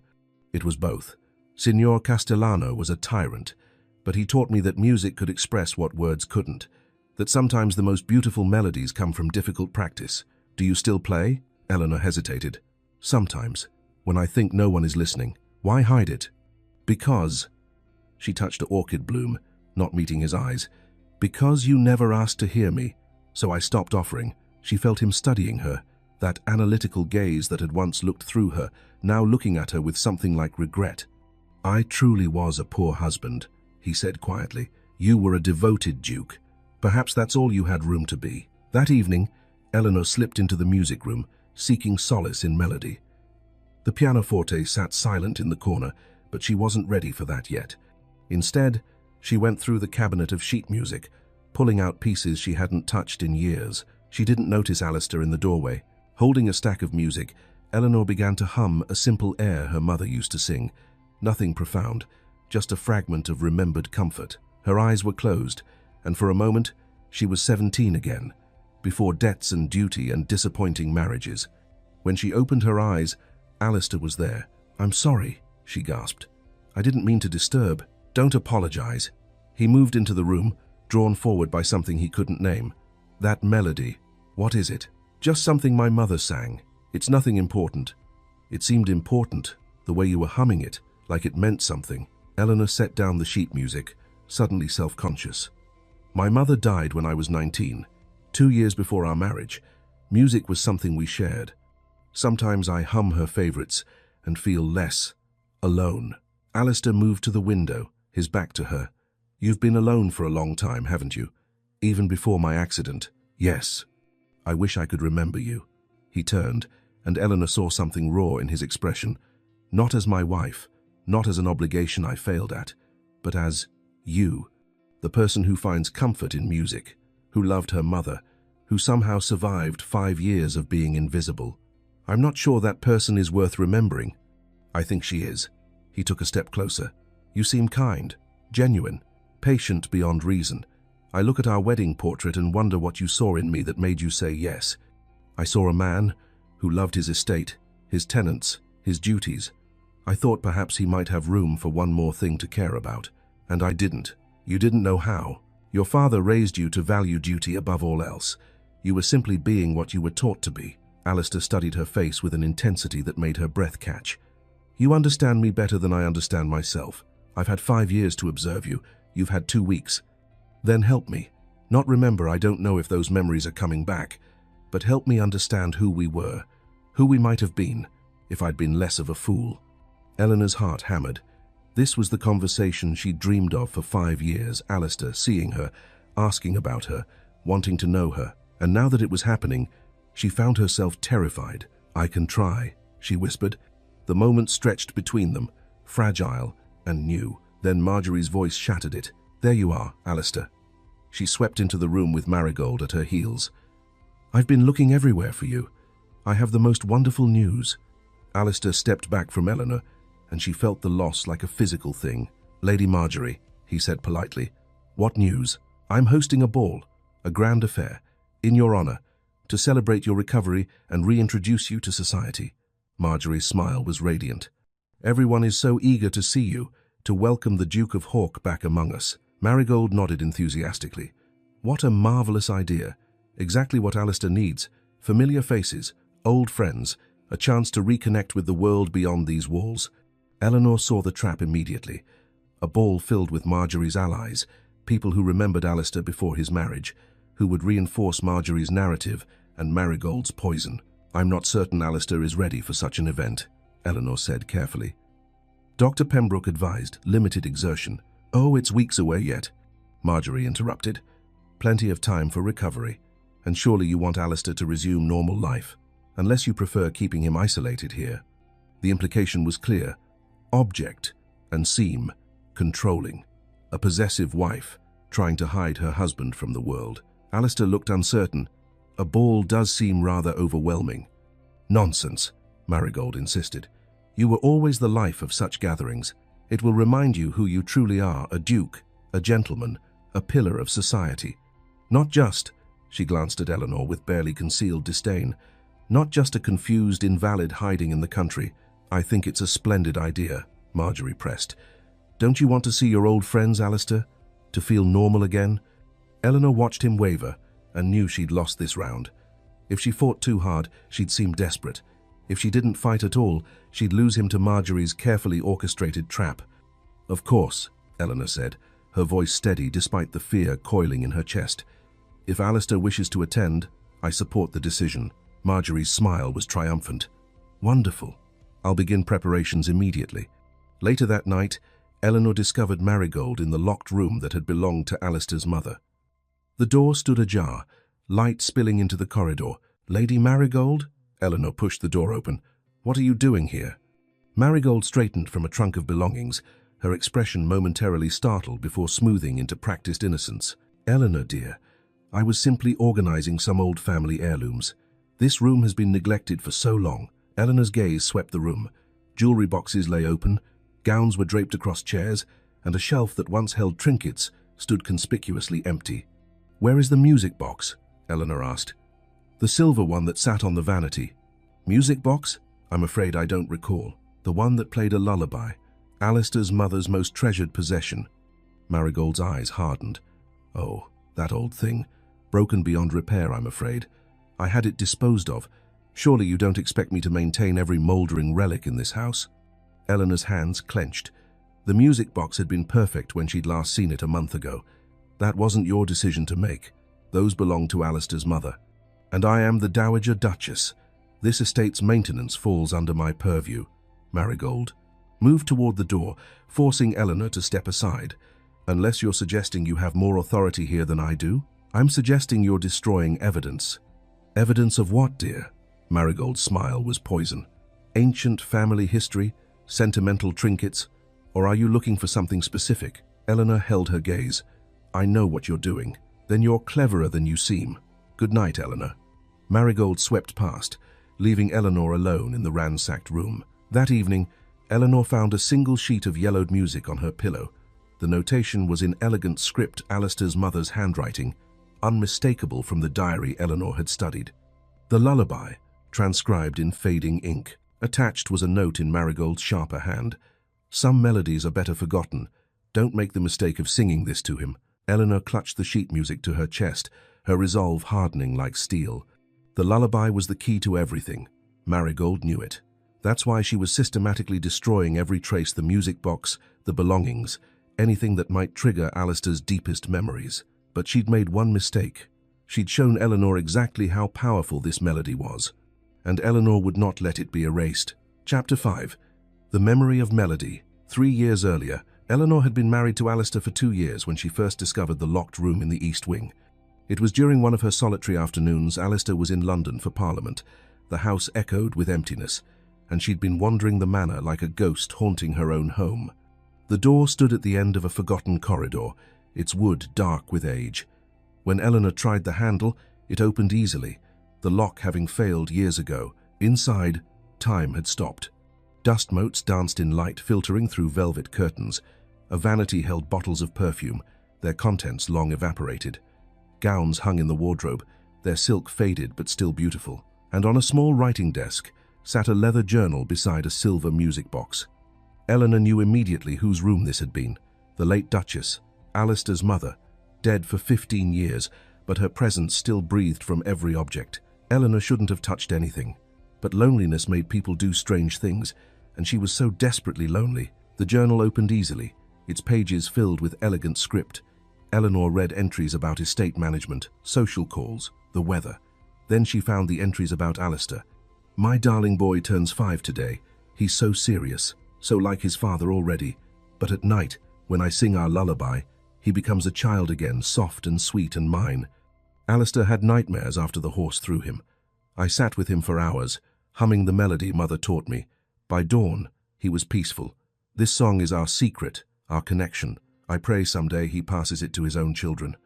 "It was both. Signor Castellano was a tyrant, but he taught me that music could express what words couldn't, that sometimes the most beautiful melodies come from difficult practice." "Do you still play?" Eleanor hesitated. "Sometimes, when I think no one is listening." "Why hide it?" "Because," she touched a orchid bloom, not meeting his eyes, "because you never asked to hear me, so I stopped offering." She felt him studying her, that analytical gaze that had once looked through her, now looking at her with something like regret. "I truly was a poor husband," he said quietly. "You were a devoted duke. Perhaps that's all you had room to be." That evening, Eleanor slipped into the music room, seeking solace in melody. The pianoforte sat silent in the corner, but she wasn't ready for that yet. Instead, she went through the cabinet of sheet music, pulling out pieces she hadn't touched in years. She didn't notice Alistair in the doorway. Holding a stack of music, Eleanor began to hum a simple air her mother used to sing. Nothing profound, just a fragment of remembered comfort. Her eyes were closed, and for a moment, she was 17 again, before debts and duty and disappointing marriages. When she opened her eyes, Alistair was there. "I'm sorry," she gasped. "I didn't mean to disturb." "Don't apologize." He moved into the room, drawn forward by something he couldn't name. "That melody, what is it?" "Just something my mother sang. It's nothing important." "It seemed important, the way you were humming it, like it meant something." Eleanor set down the sheet music, suddenly self-conscious. "My mother died when I was 19, 2 years before our marriage. Music was something we shared. Sometimes I hum her favorites and feel less alone." Alistair moved to the window, his back to her. "You've been alone for a long time, haven't you? Even before my accident." "Yes. I wish I could remember you." He turned, and Eleanor saw something raw in his expression. "Not as my wife, not as an obligation I failed at, but as you, the person who finds comfort in music, who loved her mother, who somehow survived 5 years of being invisible." "I'm not sure that person is worth remembering." "I think she is." He took a step closer. You seem kind, genuine, patient beyond reason. I look at our wedding portrait and wonder what you saw in me that made you say yes. I saw a man who loved his estate, his tenants, his duties. I thought perhaps he might have room for one more thing to care about. And I didn't. You didn't know how. Your father raised you to value duty above all else. You were simply being what you were taught to be. Alistair studied her face with an intensity that made her breath catch. You understand me better than I understand myself. I've had 5 years to observe you. You've had 2 weeks. Then help me. Not remember, I don't know if those memories are coming back, but help me understand who we were, who we might have been, if I'd been less of a fool. Eleanor's heart hammered. This was the conversation she'd dreamed of for 5 years, Alistair seeing her, asking about her, wanting to know her. And now that it was happening, she found herself terrified. I can try, she whispered. The moment stretched between them, fragile and new. Then Marjorie's voice shattered it. There you are, Alistair. She swept into the room with Marigold at her heels. I've been looking everywhere for you. I have the most wonderful news. Alistair stepped back from Eleanor, and she felt the loss like a physical thing. Lady Marjorie, he said politely. What news? I'm hosting a ball, a grand affair, in your honor, to celebrate your recovery and reintroduce you to society. Marjorie's smile was radiant. Everyone is so eager to see you, to welcome the Duke of Hawk back among us. Marigold nodded enthusiastically. What a marvelous idea. Exactly what Alistair needs. Familiar faces, old friends, a chance to reconnect with the world beyond these walls. Eleanor saw the trap immediately. A ball filled with Marjorie's allies, people who remembered Alistair before his marriage, who would reinforce Marjorie's narrative and Marigold's poison. I'm not certain Alistair is ready for such an event, Eleanor said carefully. Dr. Pembroke advised limited exertion. Oh, it's weeks away yet, Marjorie interrupted. Plenty of time for recovery. And surely you want Alistair to resume normal life, unless you prefer keeping him isolated here. The implication was clear. Object and seem controlling. A possessive wife trying to hide her husband from the world. Alistair looked uncertain. A ball does seem rather overwhelming. Nonsense, Marigold insisted. You were always the life of such gatherings. It will remind you who you truly are, a duke, a gentleman, a pillar of society. Not just, she glanced at Eleanor with barely concealed disdain, not just a confused invalid hiding in the country. I think it's a splendid idea, Marjorie pressed. Don't you want to see your old friends, Alistair? To feel normal again? Eleanor watched him waver and knew she'd lost this round. If she fought too hard, she'd seem desperate. If she didn't fight at all, she'd lose him to Marjorie's carefully orchestrated trap. Of course, Eleanor said, her voice steady despite the fear coiling in her chest. If Alistair wishes to attend, I support the decision. Marjorie's smile was triumphant. Wonderful. I'll begin preparations immediately. Later that night, Eleanor discovered Marigold in the locked room that had belonged to Alistair's mother. The door stood ajar, light spilling into the corridor. Lady Marigold? Eleanor pushed the door open. What are you doing here? Marigold straightened from a trunk of belongings, her expression momentarily startled before smoothing into practiced innocence. Eleanor, dear, I was simply organizing some old family heirlooms. This room has been neglected for so long. Eleanor's gaze swept the room. Jewelry boxes lay open, gowns were draped across chairs, and a shelf that once held trinkets stood conspicuously empty. Where is the music box? Eleanor asked. The silver one that sat on the vanity. Music box? I'm afraid I don't recall. The one that played a lullaby. Alistair's mother's most treasured possession. Marigold's eyes hardened. Oh, that old thing. Broken beyond repair, I'm afraid. I had it disposed of. Surely you don't expect me to maintain every mouldering relic in this house? Eleanor's hands clenched. The music box had been perfect when she'd last seen it a month ago. That wasn't your decision to make. Those belonged to Alistair's mother. And I am the Dowager Duchess. This estate's maintenance falls under my purview. Marigold moved toward the door, forcing Eleanor to step aside. Unless you're suggesting you have more authority here than I do, I'm suggesting you're destroying evidence. Evidence of what, dear? Marigold's smile was poison. Ancient family history, sentimental trinkets, or are you looking for something specific? Eleanor held her gaze. I know what you're doing. Then you're cleverer than you seem. Good night, Eleanor. Marigold swept past, leaving Eleanor alone in the ransacked room. That evening, Eleanor found a single sheet of yellowed music on her pillow. The notation was in elegant script, Alistair's mother's handwriting, unmistakable from the diary Eleanor had studied. The lullaby, transcribed in fading ink. Attached was a note in Marigold's sharper hand. Some melodies are better forgotten. Don't make the mistake of singing this to him. Eleanor clutched the sheet music to her chest, her resolve hardening like steel. The lullaby was the key to everything. Marigold knew it. That's why she was systematically destroying every trace, the music box, the belongings, anything that might trigger Alistair's deepest memories. But she'd made one mistake. She'd shown Eleanor exactly how powerful this melody was, and Eleanor would not let it be erased. Chapter 5. The Memory of Melody. 3 years earlier, Eleanor had been married to Alistair for 2 years when she first discovered the locked room in the East Wing. It was during one of her solitary afternoons. Alistair was in London for Parliament. The house echoed with emptiness, and she'd been wandering the manor like a ghost haunting her own home. The door stood at the end of a forgotten corridor, its wood dark with age. When Eleanor tried the handle, it opened easily, the lock having failed years ago. Inside, time had stopped. Dust motes danced in light, filtering through velvet curtains. A vanity held bottles of perfume, their contents long evaporated. Gowns hung in the wardrobe, their silk faded but still beautiful. And on a small writing desk sat a leather journal beside a silver music box. Eleanor knew immediately whose room this had been. The late Duchess, Alistair's mother, dead for 15 years, but her presence still breathed from every object. Eleanor shouldn't have touched anything, but loneliness made people do strange things, and she was so desperately lonely. The journal opened easily, its pages filled with elegant script. Eleanor read entries about estate management, social calls, the weather. Then she found the entries about Alistair. My darling boy turns 5 today. He's so serious, so like his father already. But at night, when I sing our lullaby, he becomes a child again, soft and sweet and mine. Alistair had nightmares after the horse threw him. I sat with him for hours, humming the melody Mother taught me. By dawn, he was peaceful. This song is our secret, our connection. I pray someday he passes it to his own children.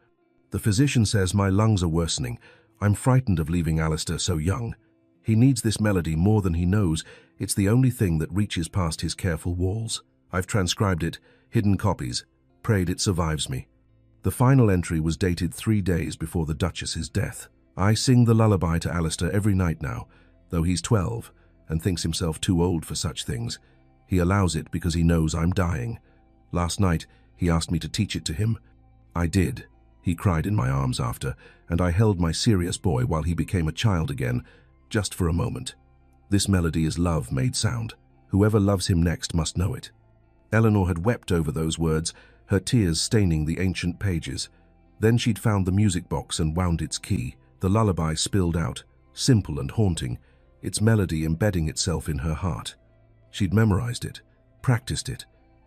The physician says my lungs are worsening. I'm frightened of leaving Alistair so young. He needs this melody more than he knows. It's the only thing that reaches past his careful walls. I've transcribed it, hidden copies, prayed it survives me. The final entry was dated 3 days before the Duchess's death. I sing the lullaby to Alistair every night now, though he's 12 and thinks himself too old for such things. He allows it because he knows I'm dying. Last night, he asked me to teach it to him. I did. He cried in my arms after, and I held my serious boy while he became a child again, just for a moment. This melody is love made sound. Whoever loves him next must know it. Eleanor had wept over those words, her tears staining the ancient pages. Then she'd found the music box and wound its key. The lullaby spilled out, simple and haunting, its melody embedding itself in her heart. She'd memorized it, practiced it,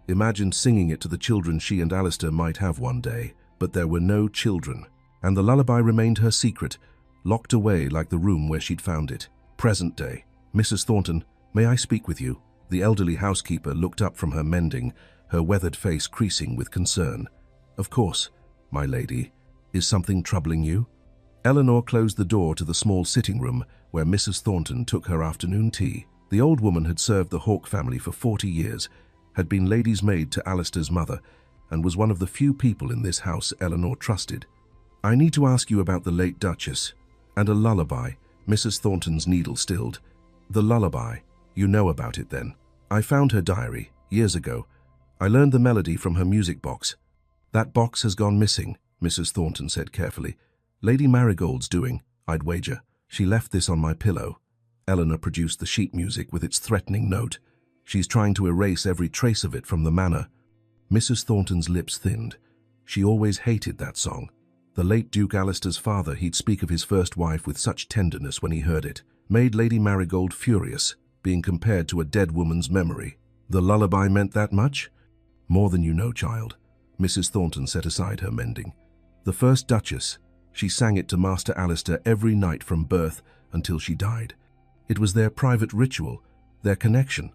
imagined singing it to the children she and Alistair might have one day. But there were no children, and the lullaby remained her secret, locked away like the room where she'd found it. Present day. Mrs. Thornton, may I speak with you? The elderly housekeeper looked up from her mending, her weathered face creasing with concern. Of course, my lady. Is something troubling you? Eleanor closed the door to the small sitting room where Mrs. Thornton took her afternoon tea. The old woman had served the Hawke family for 40 years, had been lady's maid to Alistair's mother, and was one of the few people in this house Eleanor trusted. I need to ask you about the late Duchess, and a lullaby. Mrs. Thornton's needle stilled. The lullaby. You know about it then. I found her diary, years ago. I learned the melody from her music box. That box has gone missing, Mrs. Thornton said carefully. Lady Marigold's doing, I'd wager. She left this on my pillow. Eleanor produced the sheet music with its threatening note. She's trying to erase every trace of it from the manor. Mrs. Thornton's lips thinned. She always hated that song. The late Duke Alistair's father, he'd speak of his first wife with such tenderness when he heard it, made Lady Marigold furious, being compared to a dead woman's memory. The lullaby meant that much? More than you know, child. Mrs. Thornton set aside her mending. The first Duchess, she sang it to Master Alistair every night from birth until she died. It was their private ritual, their connection.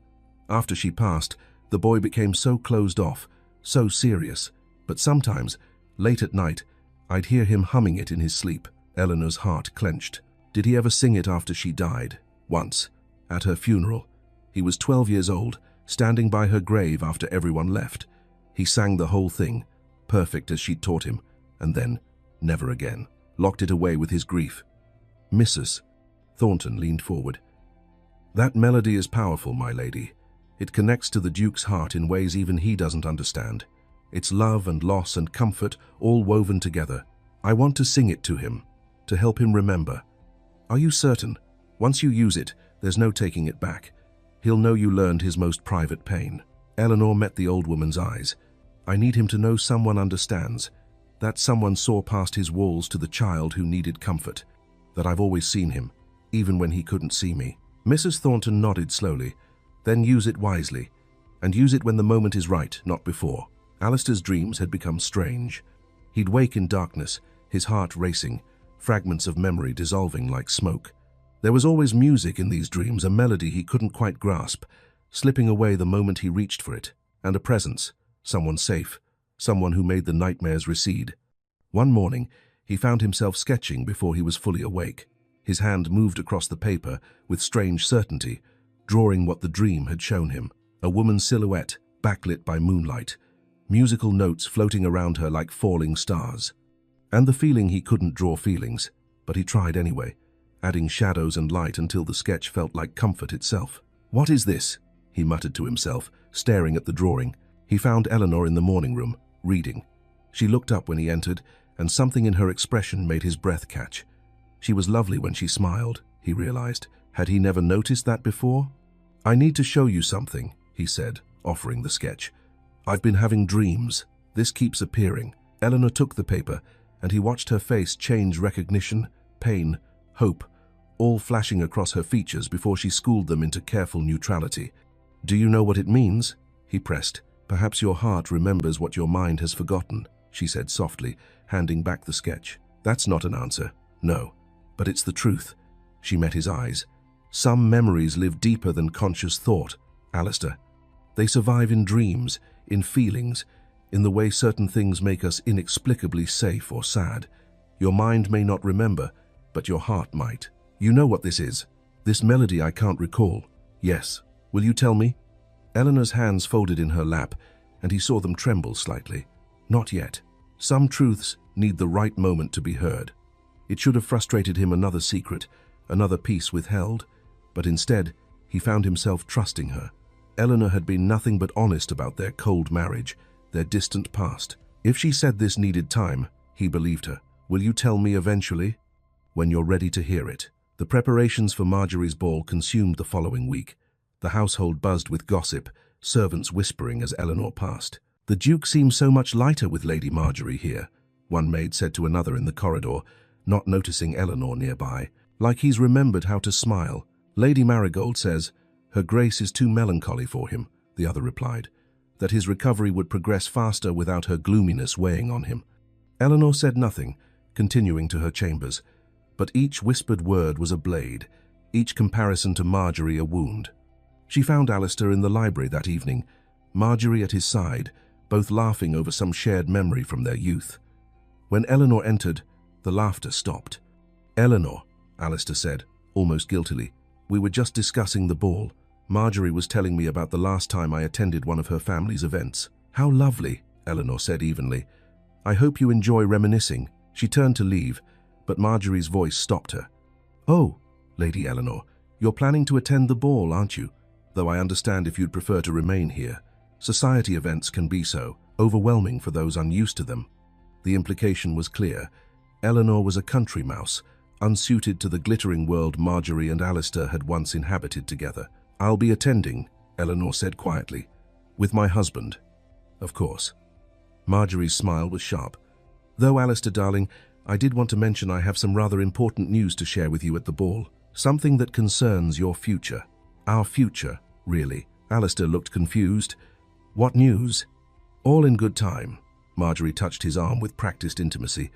After she passed, the boy became so closed off, so serious, but sometimes, late at night, I'd hear him humming it in his sleep. Eleanor's heart clenched. Did he ever sing it after she died? Once, at her funeral. He was 12 years old, standing by her grave after everyone left. He sang the whole thing, perfect as she'd taught him, and then, never again, locked it away with his grief. Mrs. Thornton leaned forward. That melody is powerful, my lady. It connects to the Duke's heart in ways even he doesn't understand. It's love and loss and comfort all woven together. I want to sing it to him, to help him remember. Are you certain? Once you use it, there's no taking it back. He'll know you learned his most private pain. Eleanor met the old woman's eyes. I need him to know someone understands. That someone saw past his walls to the child who needed comfort. That I've always seen him, even when he couldn't see me. Mrs. Thornton nodded slowly. Then use it wisely. And use it when the moment is right, not before. Alistair's dreams had become strange. He'd wake in darkness, his heart racing, fragments of memory dissolving like smoke. There was always music in these dreams, a melody he couldn't quite grasp, slipping away the moment he reached for it, and a presence, someone safe, someone who made the nightmares recede. One morning, he found himself sketching before he was fully awake. His hand moved across the paper with strange certainty, drawing what the dream had shown him. A woman's silhouette, backlit by moonlight, musical notes floating around her like falling stars. And the feeling he couldn't draw feelings, but he tried anyway, adding shadows and light until the sketch felt like comfort itself. What is this? He muttered to himself, staring at the drawing. He found Eleanor in the morning room, reading. She looked up when he entered, and something in her expression made his breath catch. She was lovely when she smiled, he realized. Had he never noticed that before? I need to show you something, he said, offering the sketch. I've been having dreams. This keeps appearing. Eleanor took the paper, and he watched her face change, recognition, pain, hope, all flashing across her features before she schooled them into careful neutrality. Do you know what it means? He pressed. Perhaps your heart remembers what your mind has forgotten, she said softly, handing back the sketch. That's not an answer. No. But it's the truth. She met his eyes. Some memories live deeper than conscious thought, Alistair. They survive in dreams, in feelings, in the way certain things make us inexplicably safe or sad. Your mind may not remember, but your heart might. You know what this is. This melody I can't recall. Yes. Will you tell me? Eleanor's hands folded in her lap, and he saw them tremble slightly. Not yet. Some truths need the right moment to be heard. It should have frustrated him another secret, another piece withheld, but instead he found himself trusting her. Eleanor had been nothing but honest about their cold marriage, their distant past. If she said this needed time, he believed her. Will you tell me eventually? When you're ready to hear it. The preparations for Marjorie's ball consumed the following week. The household buzzed with gossip, servants whispering as Eleanor passed. The Duke seems so much lighter with Lady Marjorie here, one maid said to another in the corridor, not noticing Eleanor nearby. Like he's remembered how to smile. Lady Marigold says, her grace is too melancholy for him, the other replied, that his recovery would progress faster without her gloominess weighing on him. Eleanor said nothing, continuing to her chambers, but each whispered word was a blade, each comparison to Marjorie a wound. She found Alistair in the library that evening, Marjorie at his side, both laughing over some shared memory from their youth. When Eleanor entered, the laughter stopped. Eleanor, Alistair said, almost guiltily, we were just discussing the ball. Marjorie was telling me about the last time I attended one of her family's events. How lovely, Eleanor said evenly. I hope you enjoy reminiscing. She turned to leave, but Marjorie's voice stopped her. Oh, Lady Eleanor, you're planning to attend the ball, aren't you? Though I understand if you'd prefer to remain here. Society events can be so overwhelming for those unused to them. The implication was clear. Eleanor was a country mouse, unsuited to the glittering world Marjorie and Alistair had once inhabited together. I'll be attending, Eleanor said quietly, with my husband. Of course. Marjorie's smile was sharp. Though, Alistair, darling, I did want to mention I have some rather important news to share with you at the ball. Something that concerns your future. Our future, really. Alistair looked confused. What news? All in good time. Marjorie touched his arm with practiced intimacy.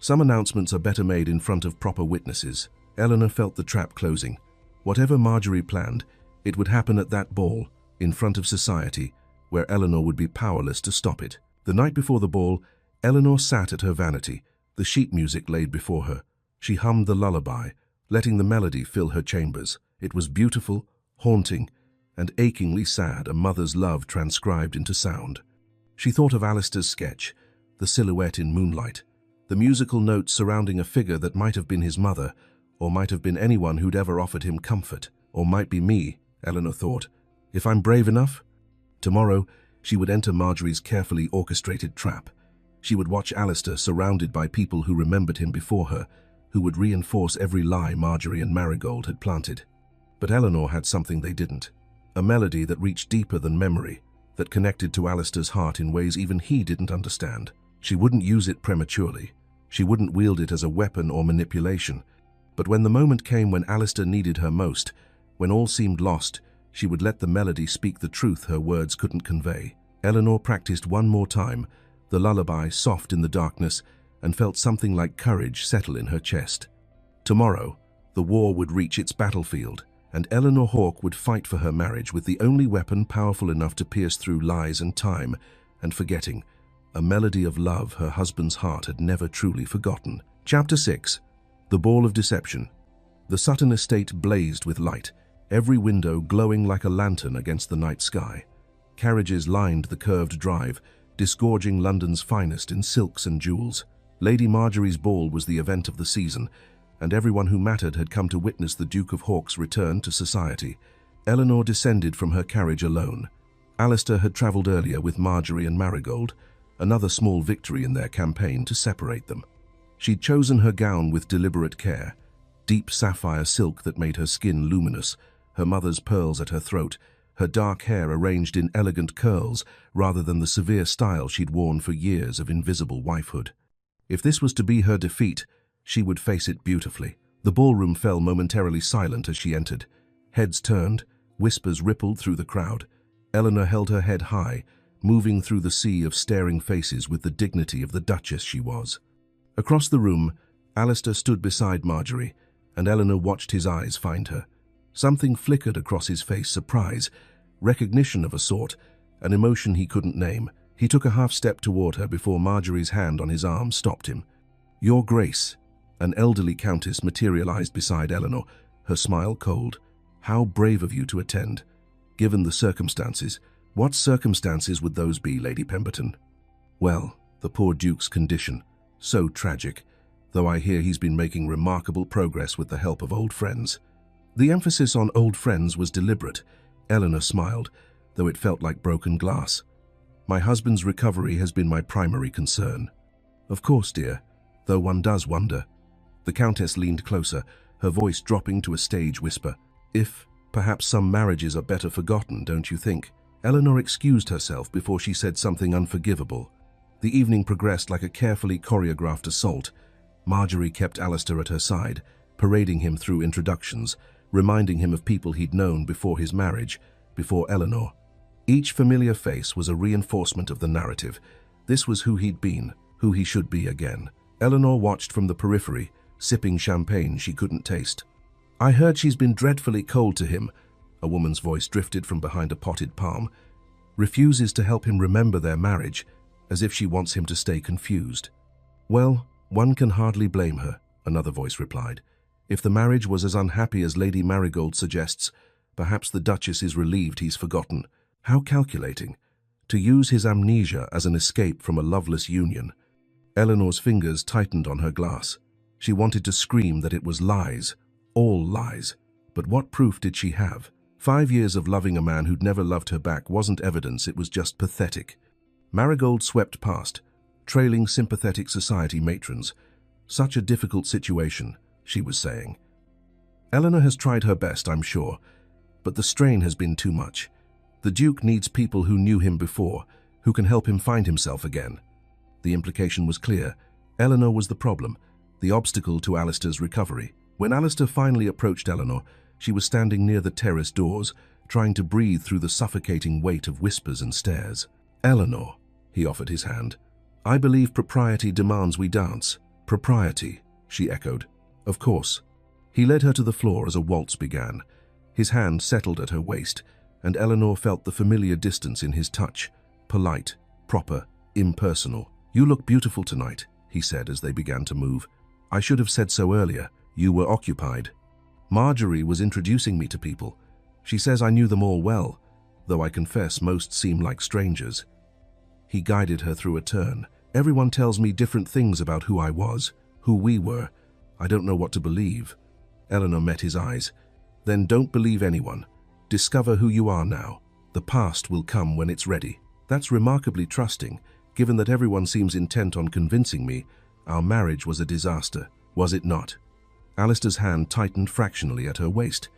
Some announcements are better made in front of proper witnesses. Eleanor felt the trap closing. Whatever Marjorie planned, it would happen at that ball, in front of society, where Eleanor would be powerless to stop it. The night before the ball, Eleanor sat at her vanity, the sheet music laid before her. She hummed the lullaby, letting the melody fill her chambers. It was beautiful, haunting, and achingly sad, a mother's love transcribed into sound. She thought of Alistair's sketch, the silhouette in moonlight, the musical notes surrounding a figure that might have been his mother, or might have been anyone who'd ever offered him comfort, or might be me, Eleanor thought. If I'm brave enough? Tomorrow, she would enter Marjorie's carefully orchestrated trap. She would watch Alistair surrounded by people who remembered him before her, who would reinforce every lie Marjorie and Marigold had planted. But Eleanor had something they didn't. A melody that reached deeper than memory, that connected to Alistair's heart in ways even he didn't understand. She wouldn't use it prematurely. She wouldn't wield it as a weapon or manipulation. But when the moment came when Alistair needed her most, when all seemed lost, she would let the melody speak the truth her words couldn't convey. Eleanor practiced one more time, the lullaby soft in the darkness, and felt something like courage settle in her chest. Tomorrow, the war would reach its battlefield, and Eleanor Hawke would fight for her marriage with the only weapon powerful enough to pierce through lies and time and forgetting, a melody of love her husband's heart had never truly forgotten. Chapter 6. The Ball of Deception. The Sutton estate blazed with light, every window glowing like a lantern against the night sky. Carriages lined the curved drive, disgorging London's finest in silks and jewels. Lady Marjorie's ball was the event of the season, and everyone who mattered had come to witness the Duke of Hawke's return to society. Eleanor descended from her carriage alone. Alistair had travelled earlier with Marjorie and Marigold, another small victory in their campaign to separate them. She'd chosen her gown with deliberate care, deep sapphire silk that made her skin luminous, her mother's pearls at her throat, her dark hair arranged in elegant curls rather than the severe style she'd worn for years of invisible wifehood. If this was to be her defeat, she would face it beautifully. The ballroom fell momentarily silent as she entered. Heads turned, whispers rippled through the crowd. Eleanor held her head high, moving through the sea of staring faces with the dignity of the Duchess she was. Across the room, Alistair stood beside Marjorie, and Eleanor watched his eyes find her. Something flickered across his face, surprise, recognition of a sort, an emotion he couldn't name. He took a half-step toward her before Marjorie's hand on his arm stopped him. "Your Grace," an elderly countess materialized beside Eleanor, her smile cold. "How brave of you to attend. Given the circumstances." "What circumstances would those be, Lady Pemberton?" "Well, the poor Duke's condition. So tragic, though I hear he's been making remarkable progress with the help of old friends." The emphasis on old friends was deliberate. Eleanor smiled, though it felt like broken glass. "My husband's recovery has been my primary concern." "Of course, dear, though one does wonder." The Countess leaned closer, her voice dropping to a stage whisper. "If, perhaps some marriages are better forgotten, don't you think?" Eleanor excused herself before she said something unforgivable. The evening progressed like a carefully choreographed assault. Marjorie kept Alistair at her side, parading him through introductions, reminding him of people he'd known before his marriage, before Eleanor. Each familiar face was a reinforcement of the narrative. This was who he'd been, who he should be again. Eleanor watched from the periphery, sipping champagne she couldn't taste. "I heard she's been dreadfully cold to him," a woman's voice drifted from behind a potted palm. "Refuses to help him remember their marriage, as if she wants him to stay confused." "Well, one can hardly blame her," another voice replied. "If the marriage was as unhappy as Lady Marigold suggests, perhaps the Duchess is relieved he's forgotten." How calculating. To use his amnesia as an escape from a loveless union. Eleanor's fingers tightened on her glass. She wanted to scream that it was lies, all lies. But what proof did she have? 5 years of loving a man who'd never loved her back wasn't evidence, it was just pathetic. Marigold swept past, trailing sympathetic society matrons. "Such a difficult situation," she was saying. "Eleanor has tried her best, I'm sure, but the strain has been too much. The Duke needs people who knew him before, who can help him find himself again." The implication was clear. Eleanor was the problem, the obstacle to Alistair's recovery. When Alistair finally approached Eleanor, she was standing near the terrace doors, trying to breathe through the suffocating weight of whispers and stares. "Eleanor," he offered his hand. "I believe propriety demands we dance." "Propriety," she echoed. "Of course." He led her to the floor as a waltz began. His hand settled at her waist, and Eleanor felt the familiar distance in his touch, polite, proper, impersonal. "You look beautiful tonight," he said as they began to move. "I should have said so earlier. You were occupied." "Marjorie was introducing me to people." She says I knew them all well, though I confess most seem like strangers. He guided her through a turn. Everyone tells me different things about who I was, who we were. I don't know what to believe. Eleanor met his eyes. Then don't believe anyone. Discover who you are now. The past will come when it's ready. That's remarkably trusting, given that everyone seems intent on convincing me our marriage was a disaster. Was it not? Alistair's hand tightened fractionally at her waist.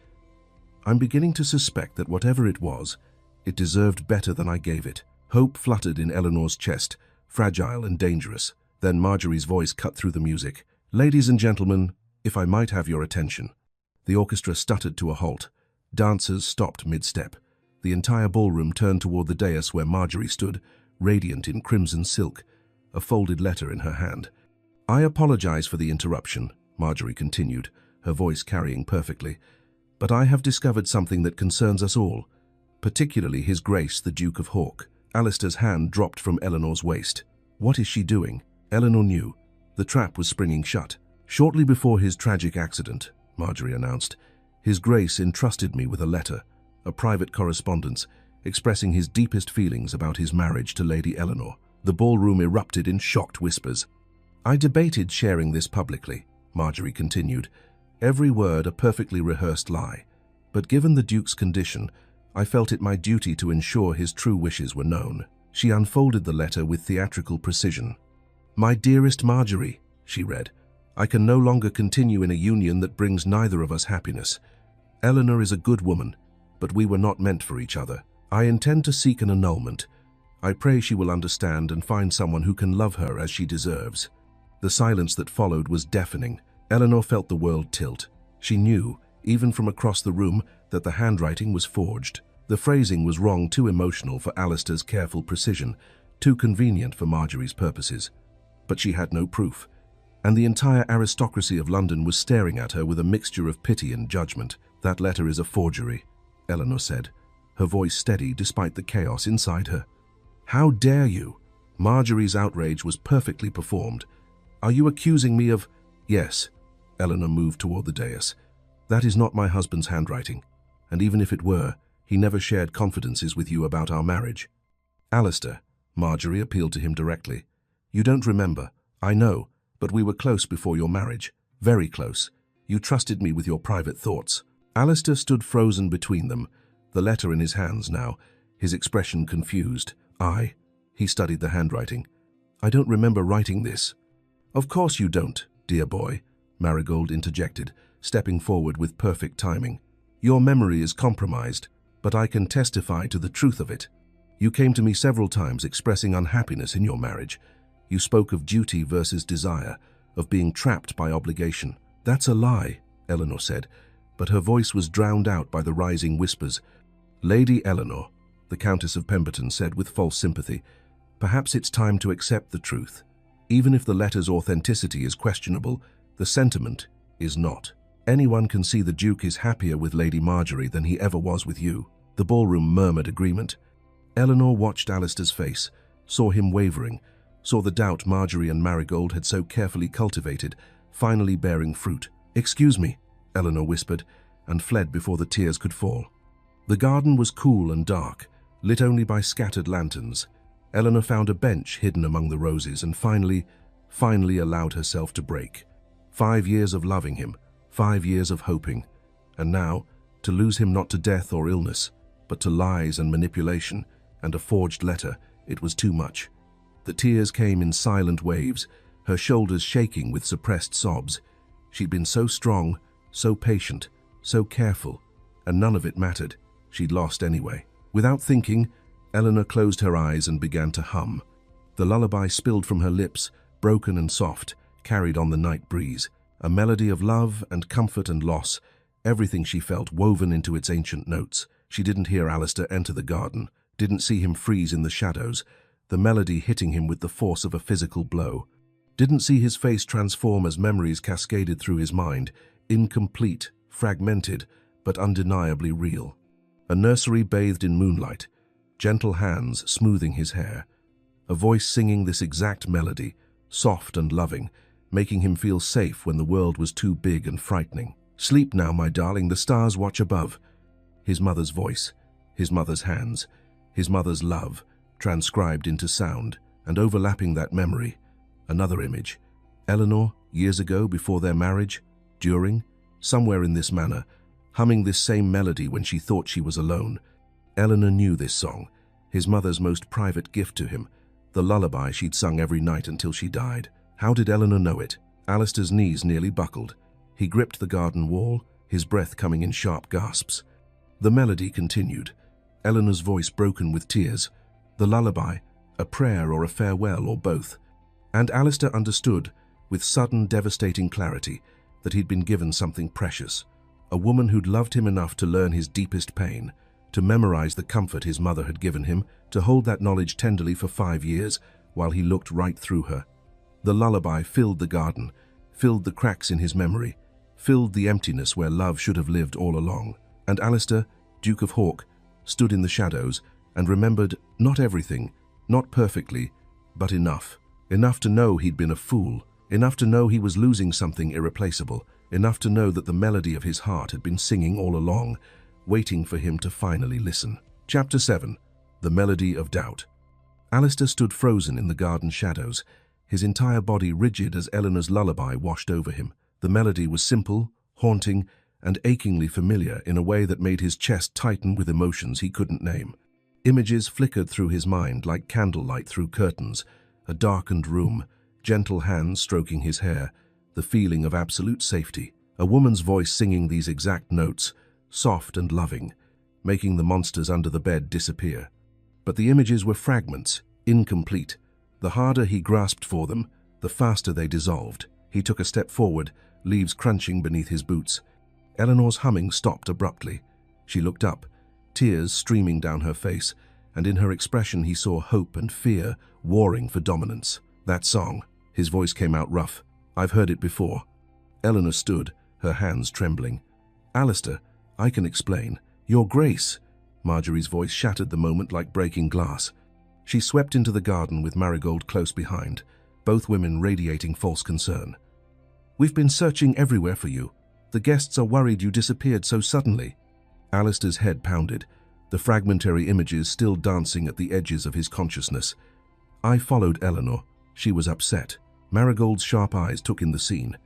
I'm beginning to suspect that whatever it was, it deserved better than I gave it. Hope fluttered in Eleanor's chest, fragile and dangerous. Then Marjorie's voice cut through the music. Ladies and gentlemen, if I might have your attention. The orchestra stuttered to a halt. Dancers stopped mid-step. The entire ballroom turned toward the dais where Marjorie stood, radiant in crimson silk, a folded letter in her hand. I apologize for the interruption, Marjorie continued, her voice carrying perfectly, but I have discovered something that concerns us all, particularly His Grace the Duke of Hawk. Alistair's hand dropped from Eleanor's waist. What is she doing? Eleanor knew. The trap was springing shut. Shortly before his tragic accident, Marjorie announced, His Grace entrusted me with a letter, a private correspondence, expressing his deepest feelings about his marriage to Lady Eleanor. The ballroom erupted in shocked whispers. I debated sharing this publicly, Marjorie continued, every word a perfectly rehearsed lie. But given the Duke's condition, I felt it my duty to ensure his true wishes were known. She unfolded the letter with theatrical precision. My dearest Marjorie, she read, I can no longer continue in a union that brings neither of us happiness. Eleanor is a good woman, but we were not meant for each other. I intend to seek an annulment. I pray she will understand and find someone who can love her as she deserves. The silence that followed was deafening. Eleanor felt the world tilt. She knew, even from across the room, that the handwriting was forged. The phrasing was wrong, too emotional for Alistair's careful precision, too convenient for Marjorie's purposes. But she had no proof, and the entire aristocracy of London was staring at her with a mixture of pity and judgment. That letter is a forgery, Eleanor said, her voice steady despite the chaos inside her. How dare you? Marjorie's outrage was perfectly performed. Are you accusing me of… Yes. Eleanor moved toward the dais. That is not my husband's handwriting, and even if it were, he never shared confidences with you about our marriage. Alistair, Marjorie appealed to him directly. You don't remember, I know, but we were close before your marriage. Very close. You trusted me with your private thoughts. Alistair stood frozen between them, the letter in his hands now, his expression confused. He studied the handwriting. I don't remember writing this. Of course you don't, dear boy, Marigold interjected, stepping forward with perfect timing. Your memory is compromised, but I can testify to the truth of it. You came to me several times expressing unhappiness in your marriage. You spoke of duty versus desire, of being trapped by obligation. That's a lie, Eleanor said, but her voice was drowned out by the rising whispers. Lady Eleanor, the Countess of Pemberton said with false sympathy, perhaps it's time to accept the truth. Even if the letter's authenticity is questionable, the sentiment is not. Anyone can see the Duke is happier with Lady Marjorie than he ever was with you. The ballroom murmured agreement. Eleanor watched Alistair's face, saw him wavering, saw the doubt Marjorie and Marigold had so carefully cultivated, finally bearing fruit. Excuse me, Eleanor whispered, and fled before the tears could fall. The garden was cool and dark, lit only by scattered lanterns. Eleanor found a bench hidden among the roses and finally allowed herself to break. 5 years of loving him, 5 years of hoping, and now, to lose him not to death or illness, but to lies and manipulation and a forged letter, it was too much. The tears came in silent waves, her shoulders shaking with suppressed sobs. She'd been so strong, so patient, so careful, and none of it mattered. She'd lost anyway. Without thinking, Eleanor closed her eyes and began to hum. The lullaby spilled from her lips, broken and soft, carried on the night breeze. A melody of love and comfort and loss, everything she felt woven into its ancient notes. She didn't hear Alistair enter the garden, didn't see him freeze in the shadows, the melody hitting him with the force of a physical blow. Didn't see his face transform as memories cascaded through his mind, incomplete, fragmented, but undeniably real. A nursery bathed in moonlight, gentle hands smoothing his hair, a voice singing this exact melody, soft and loving, making him feel safe when the world was too big and frightening. Sleep now, my darling, the stars watch above. His mother's voice, his mother's hands, his mother's love, transcribed into sound, and overlapping that memory, another image. Eleanor, years ago, before their marriage, during, somewhere in this manner, humming this same melody when she thought she was alone. Eleanor knew this song, his mother's most private gift to him, the lullaby she'd sung every night until she died. How did Eleanor know it? Alistair's knees nearly buckled. He gripped the garden wall, his breath coming in sharp gasps. The melody continued, Eleanor's voice broken with tears. The lullaby, a prayer or a farewell or both. And Alistair understood, with sudden devastating clarity, that he'd been given something precious. A woman who'd loved him enough to learn his deepest pain, to memorize the comfort his mother had given him, to hold that knowledge tenderly for 5 years while he looked right through her. The lullaby filled the garden, filled the cracks in his memory, filled the emptiness where love should have lived all along. And Alistair, Duke of Hawk, stood in the shadows and remembered not everything, not perfectly, but enough. Enough to know he'd been a fool, enough to know he was losing something irreplaceable, enough to know that the melody of his heart had been singing all along, waiting for him to finally listen. Chapter 7. The Melody of Doubt. Alistair stood frozen in the garden shadows, his entire body rigid as Eleanor's lullaby washed over him. The melody was simple, haunting, and achingly familiar in a way that made his chest tighten with emotions he couldn't name. Images flickered through his mind like candlelight through curtains, a darkened room, gentle hands stroking his hair, the feeling of absolute safety. A woman's voice singing these exact notes, soft and loving, making the monsters under the bed disappear. But the images were fragments, incomplete. The harder he grasped for them, the faster they dissolved. He took a step forward, leaves crunching beneath his boots. Eleanor's humming stopped abruptly. She looked up, tears streaming down her face, and in her expression he saw hope and fear warring for dominance. That song, his voice came out rough. I've heard it before. Eleanor stood, her hands trembling. Alistair, I can explain. Your Grace. Marjorie's voice shattered the moment like breaking glass. She swept into the garden with Marigold close behind, both women radiating false concern. We've been searching everywhere for you. The guests are worried you disappeared so suddenly. Alistair's head pounded, the fragmentary images still dancing at the edges of his consciousness. I followed Eleanor. She was upset. Marigold's sharp eyes took in the scene.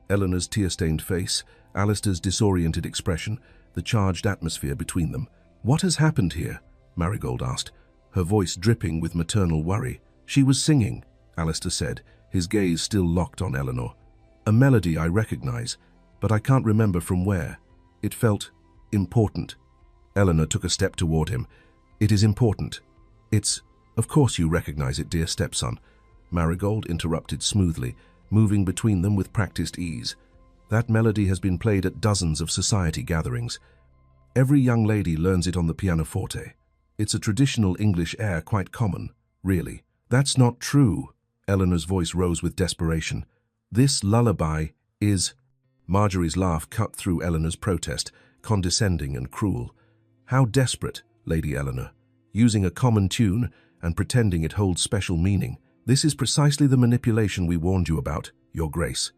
Eleanor's tear-stained face, Alistair's disoriented expression, the charged atmosphere between them. What has happened here? Marigold asked, her voice dripping with maternal worry. She was singing, Alistair said, his gaze still locked on Eleanor. A melody I recognize, but I can't remember from where. It felt important. Eleanor took a step toward him. It is important. It's... Of course you recognize it, dear stepson. Marigold interrupted smoothly, moving between them with practiced ease. That melody has been played at dozens of society gatherings. Every young lady learns it on the pianoforte. It's a traditional English air, quite common, really. That's not true. Eleanor's voice rose with desperation. This lullaby is... Marjorie's laugh cut through Eleanor's protest, condescending and cruel. How desperate, Lady Eleanor. Using a common tune and pretending it holds special meaning. This is precisely the manipulation we warned you about, Your Grace.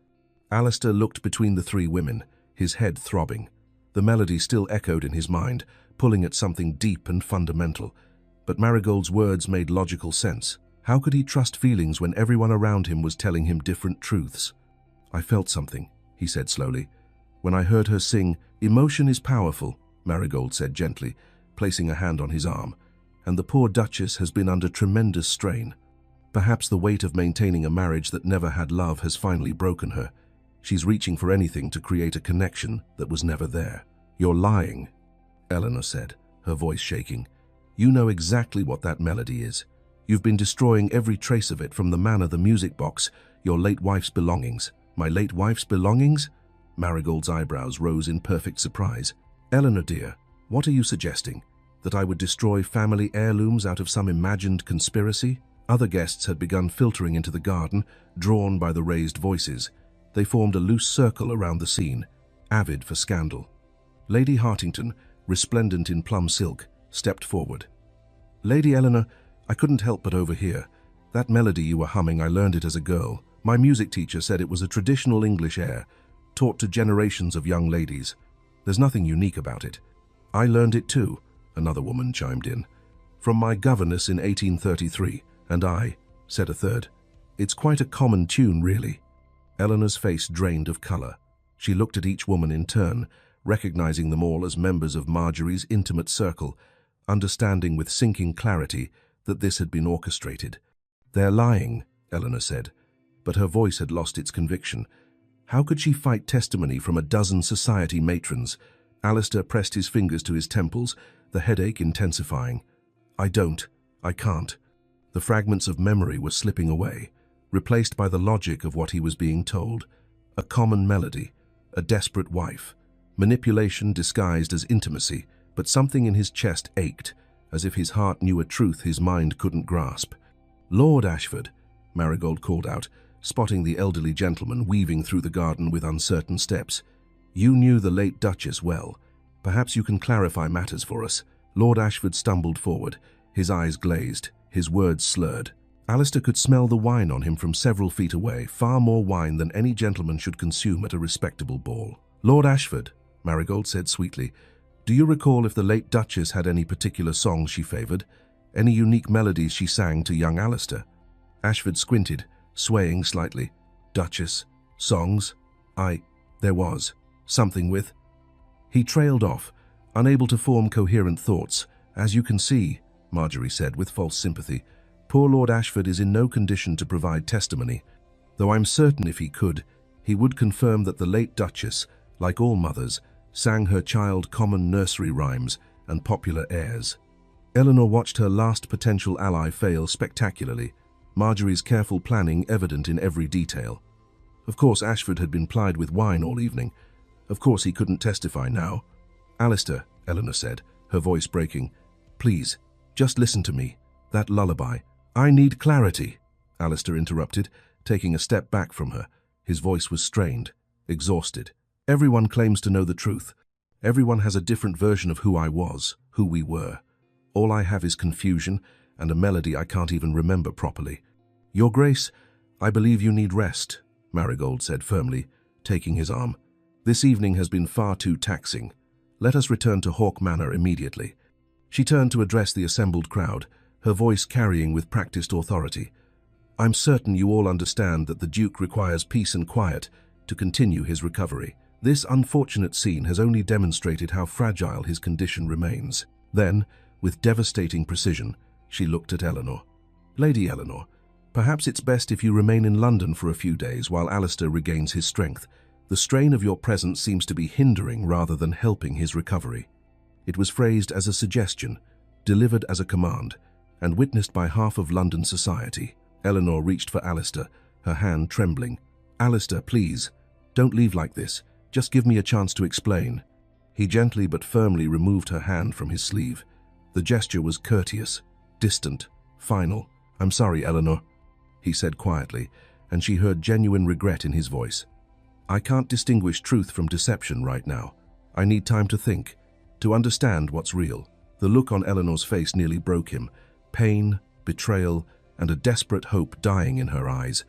Alistair looked between the three women, his head throbbing. The melody still echoed in his mind, pulling at something deep and fundamental. But Marigold's words made logical sense. How could he trust feelings when everyone around him was telling him different truths? I felt something, he said slowly. When I heard her sing, emotion is powerful, Marigold said gently, placing a hand on his arm. And the poor Duchess has been under tremendous strain. Perhaps the weight of maintaining a marriage that never had love has finally broken her. She's reaching for anything to create a connection that was never there. You're lying, Eleanor said, her voice shaking. You know exactly what that melody is. You've been destroying every trace of it, from the manor, the music box, your late wife's belongings. My late wife's belongings? Marigold's eyebrows rose in perfect surprise. Eleanor dear, what are you suggesting? That I would destroy family heirlooms out of some imagined conspiracy? Other guests had begun filtering into the garden, drawn by the raised voices. They formed a loose circle around the scene, avid for scandal. Lady Hartington, resplendent in plum silk, stepped forward. Lady Eleanor, I couldn't help but overhear. That melody you were humming, I learned it as a girl. My music teacher said it was a traditional English air, taught to generations of young ladies. There's nothing unique about it. I learned it too, another woman chimed in. From my governess in 1833, and I, said a third. It's quite a common tune, really. Eleanor's face drained of colour. She looked at each woman in turn, recognizing them all as members of Marjorie's intimate circle, understanding with sinking clarity that this had been orchestrated. They're lying, Eleanor said, but her voice had lost its conviction. How could she fight testimony from a dozen society matrons? Alistair pressed his fingers to his temples, the headache intensifying. I can't. The fragments of memory were slipping away, replaced by the logic of what he was being told. A common melody, a desperate wife, manipulation disguised as intimacy, but something in his chest ached, as if his heart knew a truth his mind couldn't grasp. Lord Ashford, Marigold called out, spotting the elderly gentleman weaving through the garden with uncertain steps. You knew the late Duchess well. Perhaps you can clarify matters for us. Lord Ashford stumbled forward, his eyes glazed, his words slurred. Alistair could smell the wine on him from several feet away, far more wine than any gentleman should consume at a respectable ball. Lord Ashford, Marigold said sweetly, do you recall if the late Duchess had any particular songs she favoured? Any unique melodies she sang to young Alistair? Ashford squinted, swaying slightly. Duchess? Songs? There was. Something with... He trailed off, unable to form coherent thoughts. As you can see, Marjorie said with false sympathy, poor Lord Ashford is in no condition to provide testimony, though I'm certain if he could, he would confirm that the late Duchess, like all mothers, sang her child common nursery rhymes and popular airs. Eleanor watched her last potential ally fail spectacularly, Marjorie's careful planning evident in every detail. Of course Ashford had been plied with wine all evening. Of course he couldn't testify now. Alistair, Eleanor said, her voice breaking, please, just listen to me. That lullaby. I need clarity, Alistair interrupted, taking a step back from her. His voice was strained, exhausted. Everyone claims to know the truth. Everyone has a different version of who I was, who we were. All I have is confusion and a melody I can't even remember properly. Your Grace, I believe you need rest, Marigold said firmly, taking his arm. This evening has been far too taxing. Let us return to Hawk Manor immediately. She turned to address the assembled crowd, her voice carrying with practiced authority. I'm certain you all understand that the Duke requires peace and quiet to continue his recovery. This unfortunate scene has only demonstrated how fragile his condition remains. Then, with devastating precision, she looked at Eleanor. Lady Eleanor, perhaps it's best if you remain in London for a few days while Alistair regains his strength. The strain of your presence seems to be hindering rather than helping his recovery. It was phrased as a suggestion, delivered as a command, and witnessed by half of London society. Eleanor reached for Alistair, her hand trembling. Alistair, please, don't leave like this. Just give me a chance to explain. He gently but firmly removed her hand from his sleeve. The gesture was courteous, distant, final. I'm sorry, Eleanor, he said quietly, and she heard genuine regret in his voice. I can't distinguish truth from deception right now. I need time to think, to understand what's real. The look on Eleanor's face nearly broke him. Pain, betrayal, and a desperate hope dying in her eyes.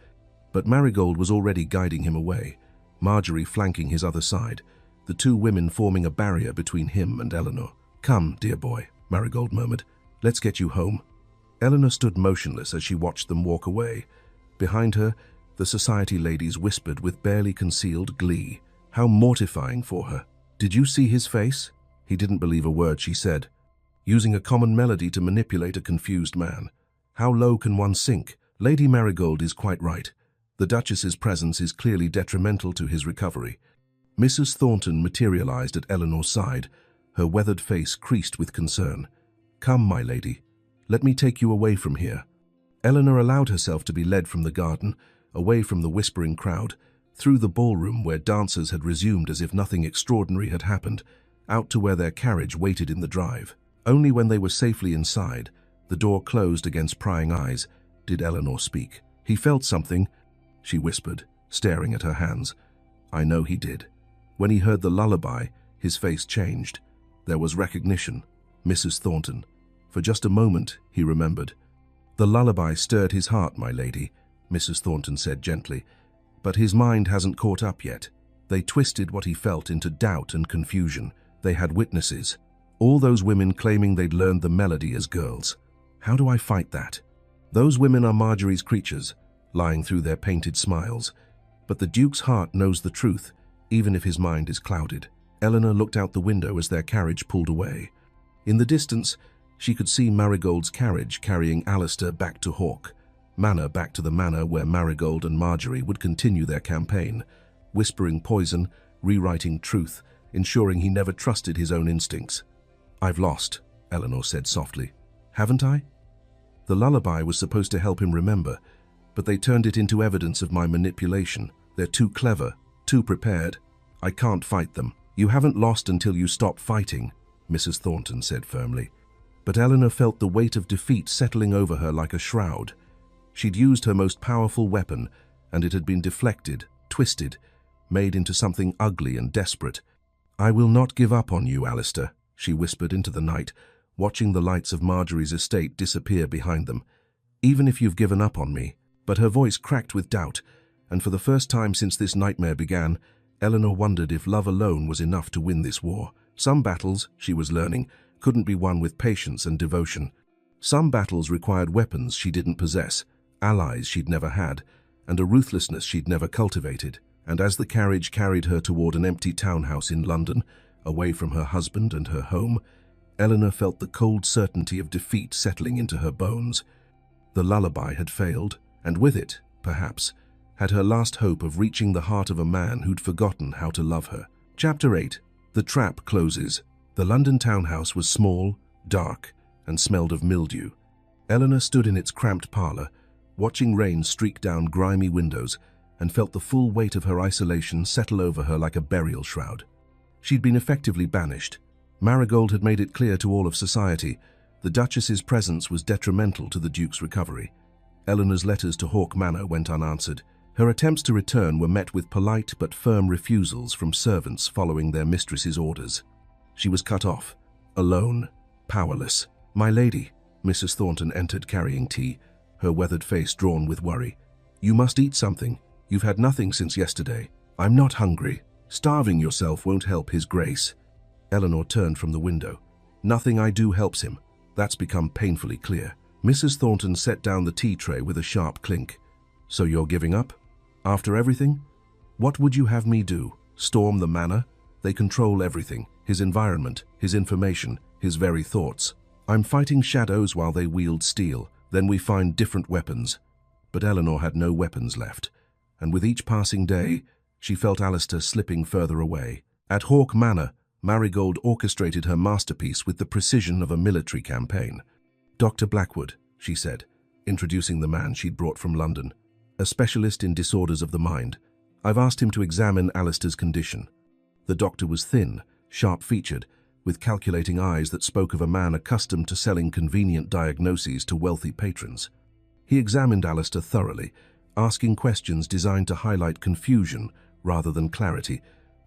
But Marigold was already guiding him away, Marjorie flanking his other side, the two women forming a barrier between him and Eleanor. Come, dear boy, Marigold murmured. Let's get you home. Eleanor stood motionless as she watched them walk away. Behind her, the society ladies whispered with barely concealed glee. How mortifying for her. Did you see his face? He didn't believe a word she said. Using a common melody to manipulate a confused man. How low can one sink? Lady Marigold is quite right. The Duchess's presence is clearly detrimental to his recovery. Mrs. Thornton materialized at Eleanor's side, her weathered face creased with concern. Come, my lady. Let me take you away from here. Eleanor allowed herself to be led from the garden, away from the whispering crowd, through the ballroom where dancers had resumed as if nothing extraordinary had happened, out to where their carriage waited in the drive. Only when they were safely inside, the door closed against prying eyes, did Eleanor speak. He felt something, she whispered, staring at her hands. I know he did. When he heard the lullaby, his face changed. There was recognition. Mrs. Thornton. For just a moment, he remembered. The lullaby stirred his heart, my lady, Mrs. Thornton said gently, but his mind hasn't caught up yet. They twisted what he felt into doubt and confusion. They had witnesses. All those women claiming they'd learned the melody as girls. How do I fight that? Those women are Marjorie's creatures, lying through their painted smiles. But the Duke's heart knows the truth, even if his mind is clouded. Eleanor looked out the window as their carriage pulled away. In the distance, she could see Marigold's carriage carrying Alistair back to Hawk Manor, back to the manor where Marigold and Marjorie would continue their campaign, whispering poison, rewriting truth, ensuring he never trusted his own instincts. "I've lost," Eleanor said softly. "Haven't I?" The lullaby was supposed to help him remember, but they turned it into evidence of my manipulation. They're too clever, too prepared. I can't fight them. "You haven't lost until you stop fighting," Mrs. Thornton said firmly. But Eleanor felt the weight of defeat settling over her like a shroud. She'd used her most powerful weapon, and it had been deflected, twisted, made into something ugly and desperate. "I will not give up on you, Alistair," she whispered into the night, watching the lights of Marjorie's estate disappear behind them. "Even if you've given up on me." But her voice cracked with doubt, and for the first time since this nightmare began, Eleanor wondered if love alone was enough to win this war. Some battles, she was learning, couldn't be won with patience and devotion. Some battles required weapons she didn't possess, allies she'd never had, and a ruthlessness she'd never cultivated. And as the carriage carried her toward an empty townhouse in London, away from her husband and her home, Eleanor felt the cold certainty of defeat settling into her bones. The lullaby had failed, and with it, perhaps, had her last hope of reaching the heart of a man who'd forgotten how to love her. Chapter 8. The Trap closes. The London townhouse was small, dark, and smelled of mildew. Eleanor stood in its cramped parlor, watching rain streak down grimy windows, and felt the full weight of her isolation settle over her like a burial shroud. She'd been effectively banished. Marigold had made it clear to all of society the Duchess's presence was detrimental to the Duke's recovery. Eleanor's letters to Hawk Manor went unanswered. Her attempts to return were met with polite but firm refusals from servants following their mistress's orders. She was cut off, alone, powerless. "My lady," Mrs. Thornton entered carrying tea, her weathered face drawn with worry. "You must eat something. You've had nothing since yesterday." "I'm not hungry. Starving yourself won't help His Grace." Eleanor turned from the window. "Nothing I do helps him. That's become painfully clear." Mrs. Thornton set down the tea tray with a sharp clink. "So you're giving up? After everything? What would you have me do? Storm the manor? They control everything, his environment, his information, his very thoughts. I'm fighting shadows while they wield steel. Then we find different weapons." But Eleanor had no weapons left, and with each passing day, she felt Alistair slipping further away. At Hawk Manor, Marigold orchestrated her masterpiece with the precision of a military campaign. "Dr. Blackwood," she said, introducing the man she'd brought from London, "a specialist in disorders of the mind. I've asked him to examine Alistair's condition." The doctor was thin, sharp-featured, with calculating eyes that spoke of a man accustomed to selling convenient diagnoses to wealthy patrons. He examined Alistair thoroughly, asking questions designed to highlight confusion rather than clarity,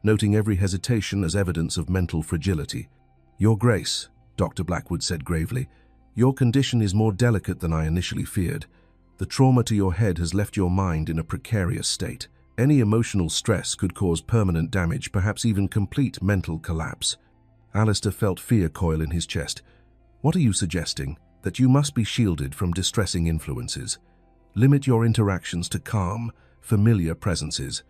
noting every hesitation as evidence of mental fragility. "Your Grace," Dr. Blackwood said gravely, "your condition is more delicate than I initially feared. The trauma to your head has left your mind in a precarious state. Any emotional stress could cause permanent damage, perhaps even complete mental collapse." Alistair felt fear coil in his chest. "What are you suggesting? That you must be shielded from distressing influences? Limit your interactions to calm, familiar presences.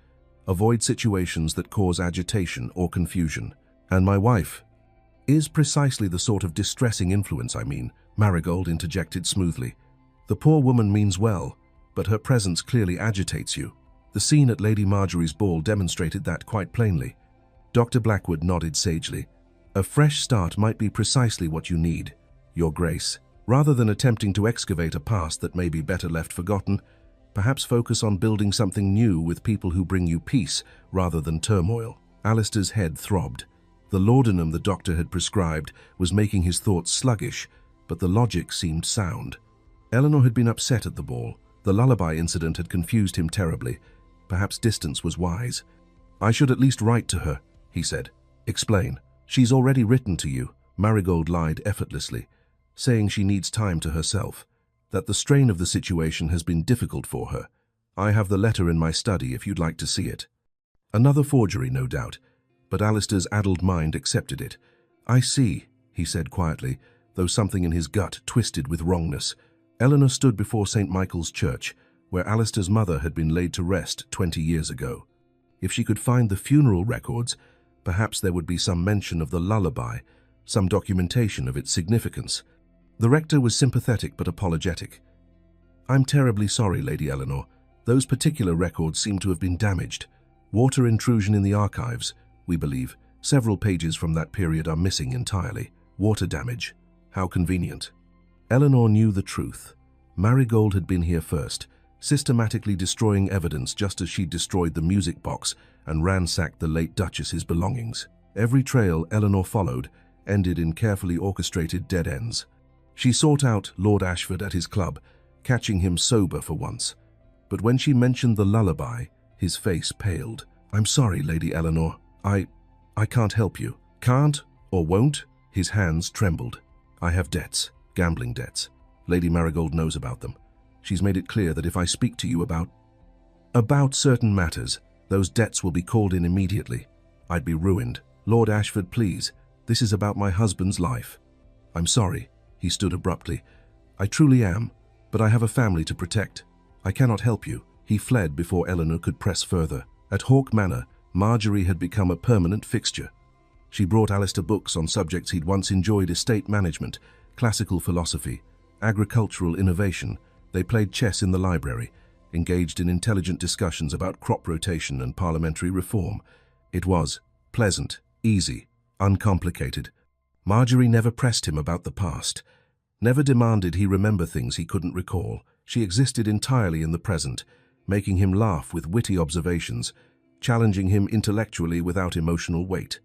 Avoid situations that cause agitation or confusion." "And my wife is precisely the sort of distressing influence I mean," Marigold interjected smoothly. "The poor woman means well, but her presence clearly agitates you. The scene at Lady Marjorie's ball demonstrated that quite plainly." Dr. Blackwood nodded sagely. "A fresh start might be precisely what you need, Your Grace. Rather than attempting to excavate a past that may be better left forgotten, perhaps focus on building something new with people who bring you peace rather than turmoil." Alistair's head throbbed. The laudanum the doctor had prescribed was making his thoughts sluggish, but the logic seemed sound. Eleanor had been upset at the ball. The lullaby incident had confused him terribly. Perhaps distance was wise. "I should at least write to her," he said. "Explain." "She's already written to you," Marigold lied effortlessly, saying she needs time to herself, that the strain of the situation has been difficult for her. "I have the letter in my study if you'd like to see it." Another forgery, no doubt, but Alistair's addled mind accepted it. "I see," he said quietly, though something in his gut twisted with wrongness. Eleanor stood before St. Michael's Church, where Alistair's mother had been laid to rest 20 years ago. If she could find the funeral records, perhaps there would be some mention of the lullaby, some documentation of its significance. The rector was sympathetic but apologetic. "I'm terribly sorry, Lady Eleanor. Those particular records seem to have been damaged. Water intrusion in the archives, we believe. Several pages from that period are missing entirely. Water damage. How convenient." Eleanor knew the truth. Marigold had been here first, systematically destroying evidence just as she'd destroyed the music box and ransacked the late Duchess's belongings. Every trail Eleanor followed ended in carefully orchestrated dead ends. She sought out Lord Ashford at his club, catching him sober for once. But when she mentioned the lullaby, his face paled. "I'm sorry, Lady Eleanor. I can't help you." "Can't or won't?" His hands trembled. "I have debts, gambling debts. Lady Marigold knows about them. She's made it clear that if I speak to you about certain matters, those debts will be called in immediately. I'd be ruined. Lord Ashford, please. This is about my husband's life." "I'm sorry," he stood abruptly. "I truly am, but I have a family to protect. I cannot help you." He fled before Eleanor could press further. At Hawke Manor, Marjorie had become a permanent fixture. She brought Alistair books on subjects he'd once enjoyed: estate management, classical philosophy, agricultural innovation. They played chess in the library, engaged in intelligent discussions about crop rotation and parliamentary reform. It was pleasant, easy, uncomplicated. Marjorie never pressed him about the past, never demanded he remember things he couldn't recall. She existed entirely in the present, making him laugh with witty observations, challenging him intellectually without emotional weight.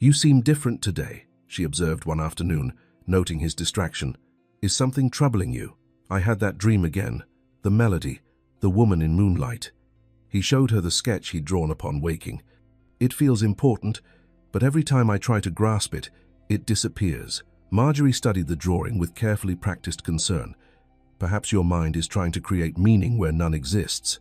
"You seem different today," she observed one afternoon, noting his distraction. "Is something troubling you?" "I had that dream again. The melody, the woman in moonlight." He showed her the sketch he'd drawn upon waking. "It feels important, but every time I try to grasp it, it disappears." Marjorie studied the drawing with carefully practiced concern. "Perhaps your mind is trying to create meaning where none exists,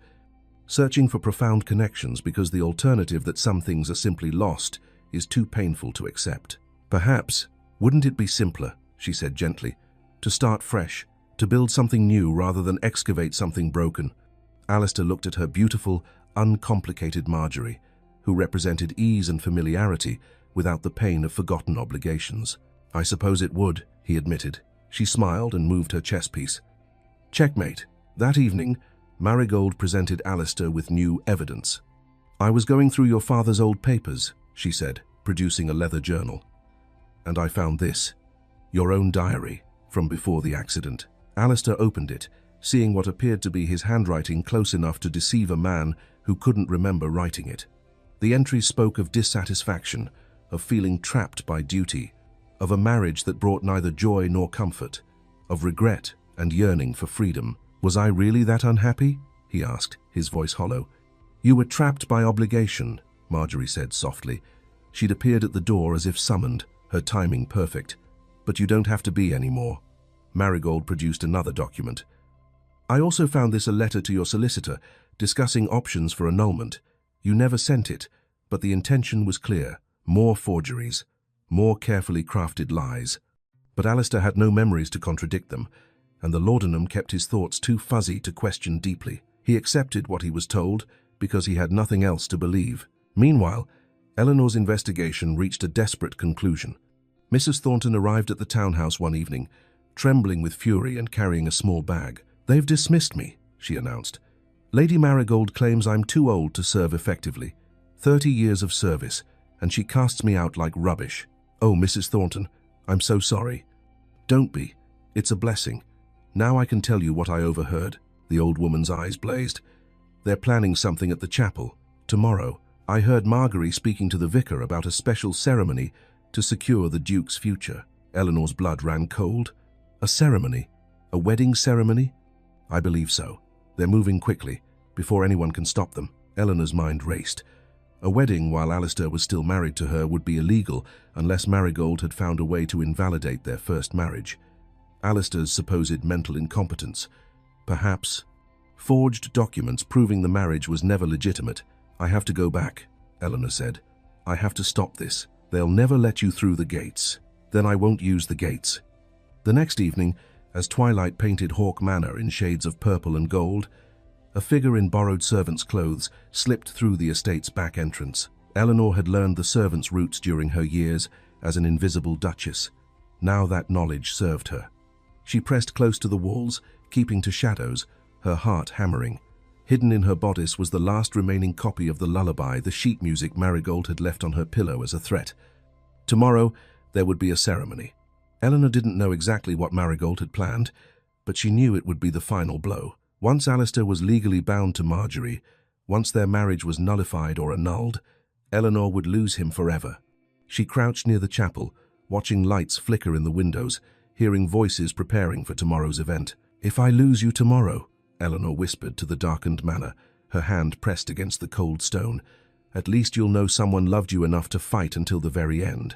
searching for profound connections because the alternative that some things are simply lost is too painful to accept." "Perhaps, wouldn't it be simpler," she said gently, "to start fresh, to build something new rather than excavate something broken?" Alistair looked at her beautiful, uncomplicated Marjorie, who represented ease and familiarity without the pain of forgotten obligations. "I suppose it would," he admitted. She smiled and moved her chess piece. Checkmate. That evening, Marigold presented Alistair with new evidence. "I was going through your father's old papers," she said, producing a leather journal. "And I found this, your own diary, from before the accident." Alistair opened it, seeing what appeared to be his handwriting close enough to deceive a man who couldn't remember writing it. The entries spoke of dissatisfaction, of feeling trapped by duty, of a marriage that brought neither joy nor comfort, of regret and yearning for freedom. "Was I really that unhappy?" he asked, his voice hollow. "You were trapped by obligation," Marjorie said softly. She'd appeared at the door as if summoned, her timing perfect. "But you don't have to be anymore." Marigold produced another document. "I also found this a letter to your solicitor, discussing options for annulment. You never sent it, but the intention was clear. More forgeries, more carefully crafted lies." But Alistair had no memories to contradict them, and the laudanum kept his thoughts too fuzzy to question deeply. He accepted what he was told because he had nothing else to believe. Meanwhile, Eleanor's investigation reached a desperate conclusion. Mrs. Thornton arrived at the townhouse one evening, trembling with fury and carrying a small bag. "They've dismissed me," she announced. "Lady Marigold claims I'm too old to serve effectively. 30 years of service, and she casts me out like rubbish. Oh, Mrs. Thornton, I'm so sorry." "Don't be. It's a blessing. Now I can tell you what I overheard." The old woman's eyes blazed. "They're planning something at the chapel. Tomorrow, I heard Marjorie speaking to the vicar about a special ceremony to secure the Duke's future." Eleanor's blood ran cold. "A ceremony? A wedding ceremony?" "I believe so. They're moving quickly, before anyone can stop them." Eleanor's mind raced. A wedding while Alistair was still married to her would be illegal unless Marigold had found a way to invalidate their first marriage. Alistair's supposed mental incompetence. Perhaps forged documents proving the marriage was never legitimate. "I have to go back," Eleanor said. "I have to stop this. They'll never let you through the gates." Then I won't use the gates." The next evening, as twilight painted Hawk Manor in shades of purple and gold, a figure in borrowed servant's clothes slipped through the estate's back entrance. Eleanor had learned the servant's roots during her years as an invisible duchess. Now that knowledge served her. She pressed close to the walls, keeping to shadows, her heart hammering. Hidden in her bodice was the last remaining copy of the lullaby, the sheet music Marigold had left on her pillow as a threat. Tomorrow, there would be a ceremony. Eleanor didn't know exactly what Marigold had planned, but she knew it would be the final blow. Once Alistair was legally bound to Marjorie, once their marriage was nullified or annulled, Eleanor would lose him forever. She crouched near the chapel, watching lights flicker in the windows, hearing voices preparing for tomorrow's event. "If I lose you tomorrow," Eleanor whispered to the darkened manor, her hand pressed against the cold stone, "at least you'll know someone loved you enough to fight until the very end."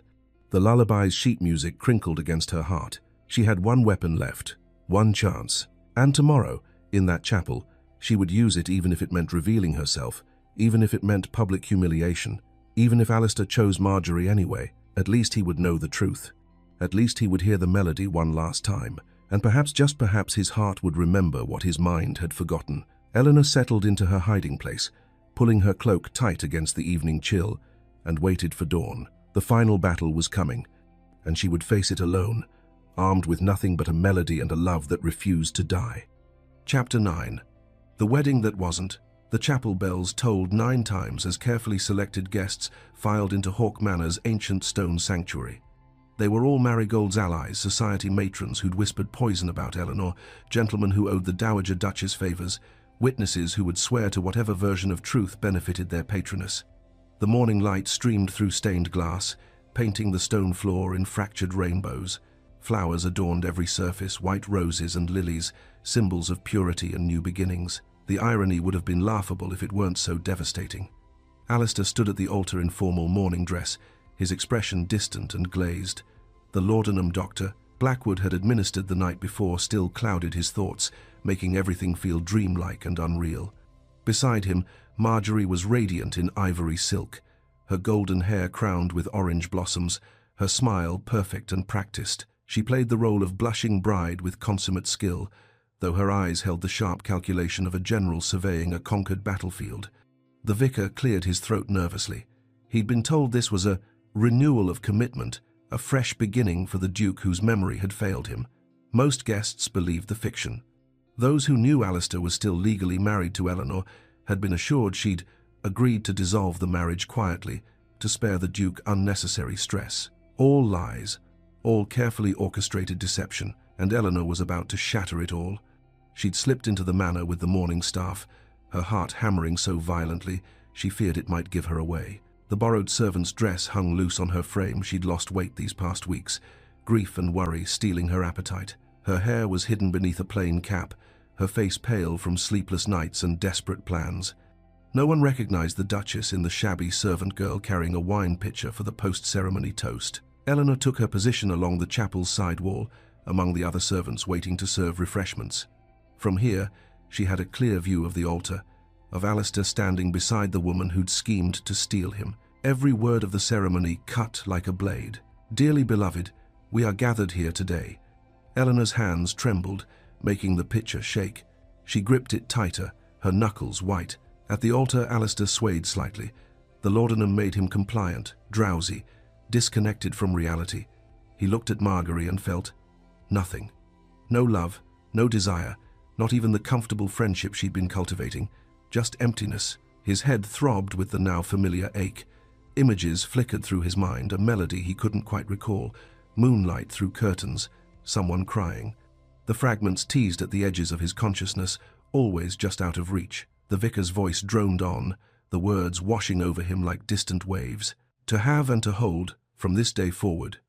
The lullaby's sheet music crinkled against her heart. She had one weapon left, one chance. And tomorrow, in that chapel, she would use it even if it meant revealing herself, even if it meant public humiliation, even if Alistair chose Marjorie anyway. At least he would know the truth. At least he would hear the melody one last time. And perhaps, just perhaps, his heart would remember what his mind had forgotten. Eleanor settled into her hiding place, pulling her cloak tight against the evening chill, and waited for dawn. The final battle was coming, and she would face it alone, armed with nothing but a melody and a love that refused to die. Chapter 9. The wedding that wasn't. The chapel bells tolled 9 times as carefully selected guests filed into Hawk Manor's ancient stone sanctuary. They were all Marigold's allies, society matrons who'd whispered poison about Eleanor, gentlemen who owed the Dowager Duchess favors, witnesses who would swear to whatever version of truth benefited their patroness. The morning light streamed through stained glass, painting the stone floor in fractured rainbows. Flowers adorned every surface, white roses and lilies, symbols of purity and new beginnings. The irony would have been laughable if it weren't so devastating. Alistair stood at the altar in formal mourning dress, his expression distant and glazed. The laudanum doctor, Blackwood had administered the night before, still clouded his thoughts, making everything feel dreamlike and unreal. Beside him, Marjorie was radiant in ivory silk, her golden hair crowned with orange blossoms, her smile perfect and practiced. She played the role of blushing bride with consummate skill, though her eyes held the sharp calculation of a general surveying a conquered battlefield. The vicar cleared his throat nervously. He'd been told this was a renewal of commitment, a fresh beginning for the Duke whose memory had failed him. Most guests believed the fiction. Those who knew Alistair was still legally married to Eleanor had been assured she'd agreed to dissolve the marriage quietly, to spare the Duke unnecessary stress. All lies, all carefully orchestrated deception, and Eleanor was about to shatter it all. She'd slipped into the manor with the mourning staff, her heart hammering so violently she feared it might give her away. The borrowed servant's dress hung loose on her frame. She'd lost weight these past weeks, grief and worry stealing her appetite. Her hair was hidden beneath a plain cap, her face pale from sleepless nights and desperate plans. No one recognized the Duchess in the shabby servant girl carrying a wine pitcher for the post-ceremony toast. Eleanor took her position along the chapel's side wall, among the other servants waiting to serve refreshments. From here, she had a clear view of the altar, of Alistair standing beside the woman who'd schemed to steal him. Every word of the ceremony cut like a blade. "Dearly beloved, we are gathered here today." Eleanor's hands trembled, making the pitcher shake. She gripped it tighter, her knuckles white. At the altar, Alistair swayed slightly. The laudanum made him compliant, drowsy, disconnected from reality. He looked at Marjorie and felt nothing. No love, no desire, not even the comfortable friendship she'd been cultivating. Just emptiness. His head throbbed with the now familiar ache. Images flickered through his mind, a melody he couldn't quite recall, moonlight through curtains, someone crying. The fragments teased at the edges of his consciousness, always just out of reach. The vicar's voice droned on, the words washing over him like distant waves. To have and to hold, from this day forward.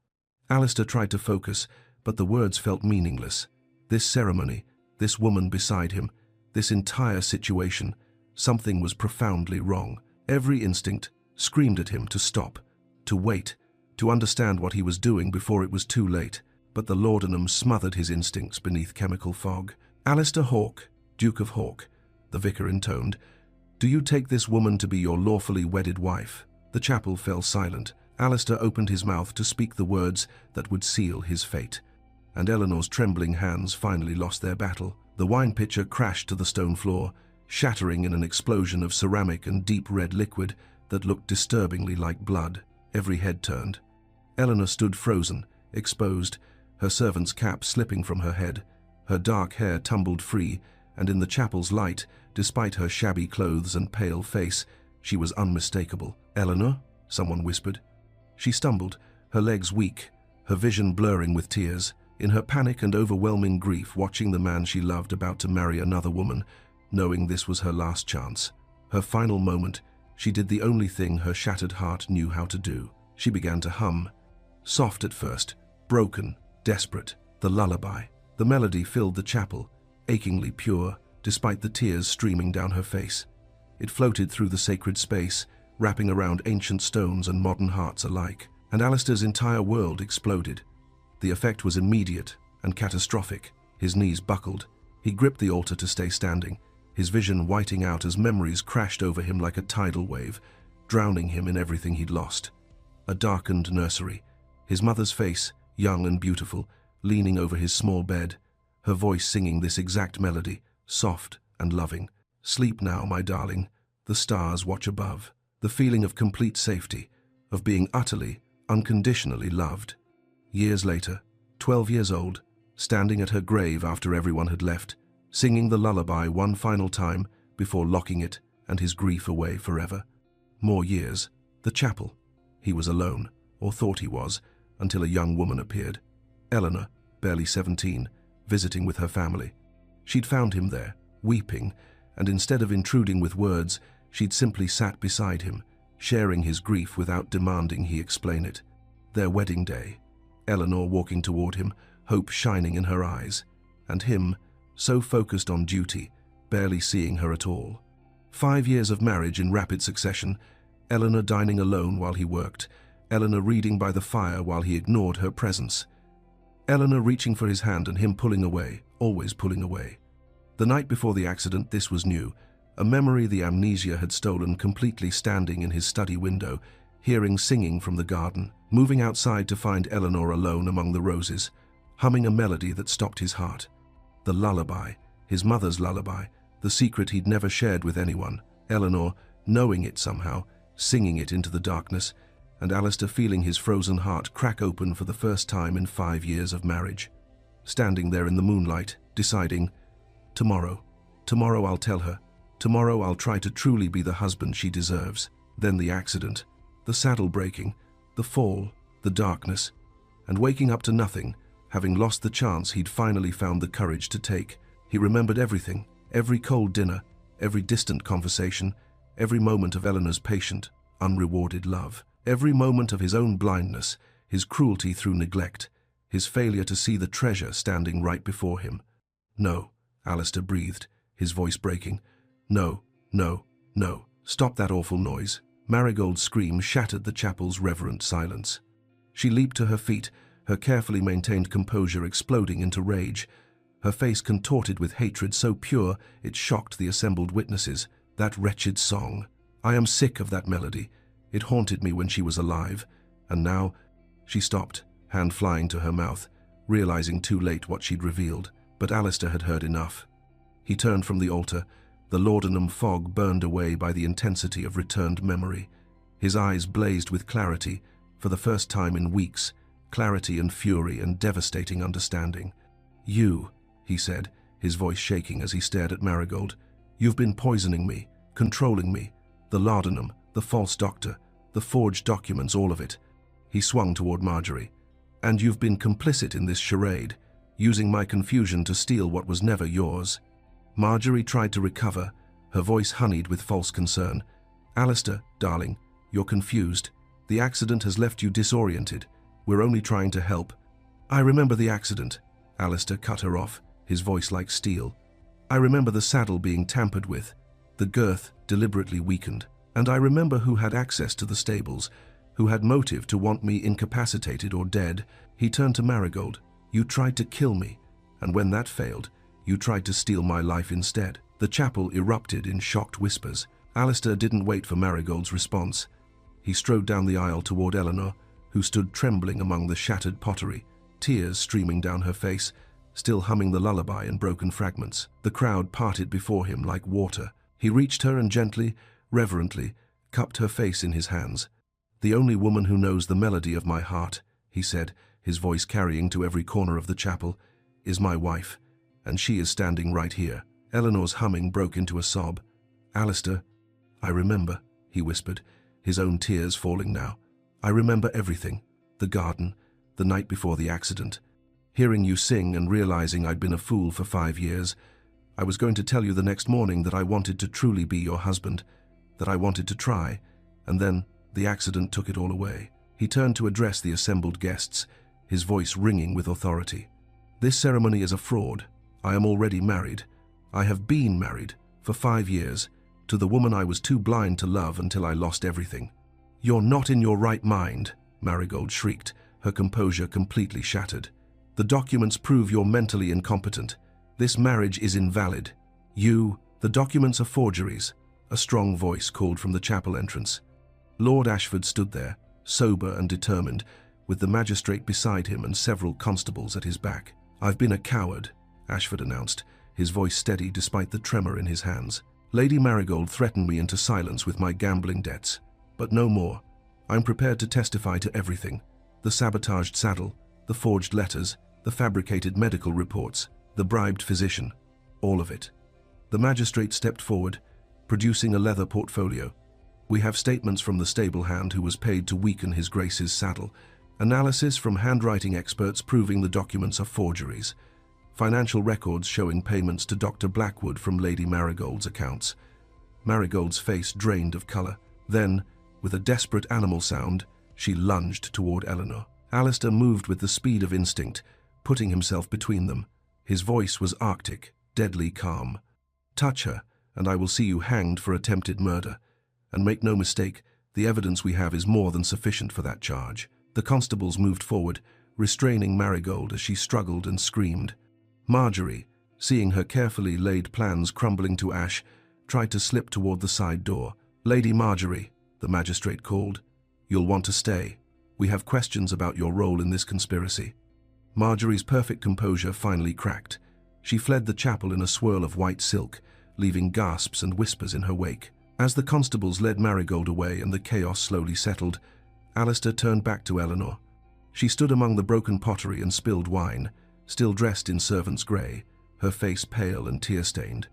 Alistair tried to focus, but the words felt meaningless. This ceremony, this woman beside him, this entire situation, something was profoundly wrong. Every instinct screamed at him to stop, to wait, to understand what he was doing before it was too late. But the laudanum smothered his instincts beneath chemical fog. "Alistair Hawke, Duke of Hawke," the vicar intoned, "do you take this woman to be your lawfully wedded wife?" The chapel fell silent, Alistair opened his mouth to speak the words that would seal his fate, and Eleanor's trembling hands finally lost their battle. The wine pitcher crashed to the stone floor, shattering in an explosion of ceramic and deep red liquid that looked disturbingly like blood. Every head turned. Eleanor stood frozen, exposed, her servant's cap slipping from her head. Her dark hair tumbled free, and in the chapel's light, despite her shabby clothes and pale face, she was unmistakable. "Eleanor?" someone whispered. She stumbled, her legs weak, her vision blurring with tears. In her panic and overwhelming grief, watching the man she loved about to marry another woman, knowing this was her last chance, her final moment, she did the only thing her shattered heart knew how to do. She began to hum. Soft at first, broken, desperate, the lullaby. The melody filled the chapel, achingly pure, despite the tears streaming down her face. It floated through the sacred space, wrapping around ancient stones and modern hearts alike, and Alistair's entire world exploded. The effect was immediate and catastrophic. His knees buckled. He gripped the altar to stay standing, his vision whiting out as memories crashed over him like a tidal wave, drowning him in everything he'd lost. A darkened nursery, his mother's face, young and beautiful, leaning over his small bed, her voice singing this exact melody, soft and loving. "Sleep now, my darling. The stars watch above." The feeling of complete safety, of being utterly, unconditionally loved. Years later, 12 years old, standing at her grave after everyone had left, singing the lullaby one final time before locking it and his grief away forever. More years. The chapel. He was alone, or thought he was, until a young woman appeared. Eleanor, barely 17, visiting with her family. She'd found him there, weeping, and instead of intruding with words, she'd simply sat beside him, sharing his grief without demanding he explain it. Their wedding day. Eleanor walking toward him, hope shining in her eyes, and him, so focused on duty, barely seeing her at all. 5 years of marriage in rapid succession, Eleanor dining alone while he worked, Eleanor reading by the fire while he ignored her presence. Eleanor reaching for his hand and him pulling away, always pulling away. The night before the accident, this was new, a memory the amnesia had stolen, completely standing in his study window, hearing singing from the garden, moving outside to find Eleanor alone among the roses, humming a melody that stopped his heart. The lullaby, his mother's lullaby, the secret he'd never shared with anyone. Eleanor, knowing it somehow, singing it into the darkness, and Alistair feeling his frozen heart crack open for the first time in 5 years of marriage. Standing there in the moonlight, deciding, tomorrow I'll tell her. Tomorrow I'll try to truly be the husband she deserves. Then the accident, the saddle breaking, the fall, the darkness, and waking up to nothing, having lost the chance he'd finally found the courage to take. He remembered everything, every cold dinner, every distant conversation, every moment of Eleanor's patient, unrewarded love, every moment of his own blindness, his cruelty through neglect, his failure to see the treasure standing right before him. "No," Alistair breathed, his voice breaking. "No, no, no. Stop that awful noise." Marigold's scream shattered the chapel's reverent silence. She leaped to her feet, her carefully maintained composure exploding into rage, her face contorted with hatred so pure it shocked the assembled witnesses. That wretched song. I am sick of that melody. It haunted me when she was alive, and now... She stopped, hand flying to her mouth, realizing too late what she'd revealed, but Alistair had heard enough. He turned from the altar, the laudanum fog burned away by the intensity of returned memory. His eyes blazed with clarity, for the first time in weeks, clarity and fury and devastating understanding. "You," he said, his voice shaking as he stared at Marigold, "you've been poisoning me, controlling me, the laudanum, the false doctor, the forged documents, all of it." He swung toward Marjorie. "And you've been complicit in this charade, using my confusion to steal what was never yours." Marjorie tried to recover, her voice honeyed with false concern. "Alistair, darling, you're confused. The accident has left you disoriented. We're only trying to help." "I remember the accident," Alistair cut her off, his voice like steel. "I remember the saddle being tampered with, the girth deliberately weakened. And I remember who had access to the stables, who had motive to want me incapacitated or dead." He turned to Marigold. "You tried to kill me, and when that failed, you tried to steal my life instead." The chapel erupted in shocked whispers. Alistair didn't wait for Marigold's response. He strode down the aisle toward Eleanor, who stood trembling among the shattered pottery, tears streaming down her face, still humming the lullaby in broken fragments. The crowd parted before him like water. He reached her and gently, reverently, cupped her face in his hands. "The only woman who knows the melody of my heart," he said, his voice carrying to every corner of the chapel, "is my wife, and she is standing right here." Eleanor's humming broke into a sob. "Alistair, I remember," he whispered, his own tears falling now. "I remember everything. The garden, the night before the accident. Hearing you sing and realizing I'd been a fool for 5 years. I was going to tell you the next morning that I wanted to truly be your husband, that I wanted to try, and then the accident took it all away." He turned to address the assembled guests, his voice ringing with authority. "This ceremony is a fraud. I am already married. I have been married for 5 years to the woman I was too blind to love until I lost everything." "You're not in your right mind," Marigold shrieked, her composure completely shattered. "The documents prove you're mentally incompetent. This marriage is invalid. The documents are forgeries," a strong voice called from the chapel entrance. Lord Ashford stood there, sober and determined, with the magistrate beside him and several constables at his back. "I've been a coward," Ashford announced, his voice steady despite the tremor in his hands. "Lady Marigold threatened me into silence with my gambling debts. But no more. I'm prepared to testify to everything. The sabotaged saddle, the forged letters, the fabricated medical reports, the bribed physician. All of it." The magistrate stepped forward, producing a leather portfolio. "We have statements from the stable hand who was paid to weaken His Grace's saddle, analysis from handwriting experts proving the documents are forgeries, financial records showing payments to Dr. Blackwood from Lady Marigold's accounts." Marigold's face drained of color. Then, with a desperate animal sound, she lunged toward Eleanor. Alistair moved with the speed of instinct, putting himself between them. His voice was arctic, deadly calm. "Touch her, and I will see you hanged for attempted murder. And make no mistake, the evidence we have is more than sufficient for that charge." The constables moved forward, restraining Marigold as she struggled and screamed. Marjorie, seeing her carefully laid plans crumbling to ash, tried to slip toward the side door. "Lady Marjorie," the magistrate called, "you'll want to stay. We have questions about your role in this conspiracy." Marjorie's perfect composure finally cracked. She fled the chapel in a swirl of white silk, leaving gasps and whispers in her wake. As the constables led Marigold away and the chaos slowly settled, Alistair turned back to Eleanor. She stood among the broken pottery and spilled wine, still dressed in servant's grey, her face pale and tear-stained.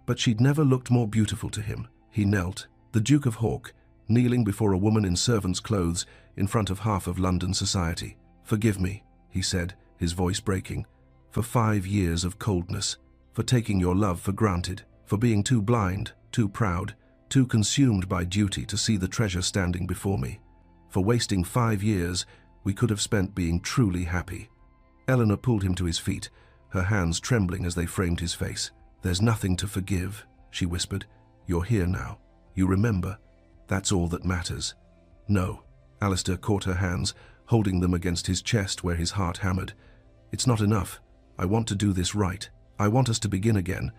But she'd never looked more beautiful to him. He knelt, the Duke of Hawk, kneeling before a woman in servant's clothes in front of half of London society. "Forgive me," he said, his voice breaking, "for 5 years of coldness, for taking your love for granted, for being too blind, too proud, too consumed by duty to see the treasure standing before me, for wasting 5 years we could have spent being truly happy." Eleanor pulled him to his feet, her hands trembling as they framed his face. "There's nothing to forgive," she whispered. "You're here now. You remember. That's all that matters." "No." Alistair caught her hands, holding them against his chest where his heart hammered. "It's not enough. I want to do this right. I want us to begin again,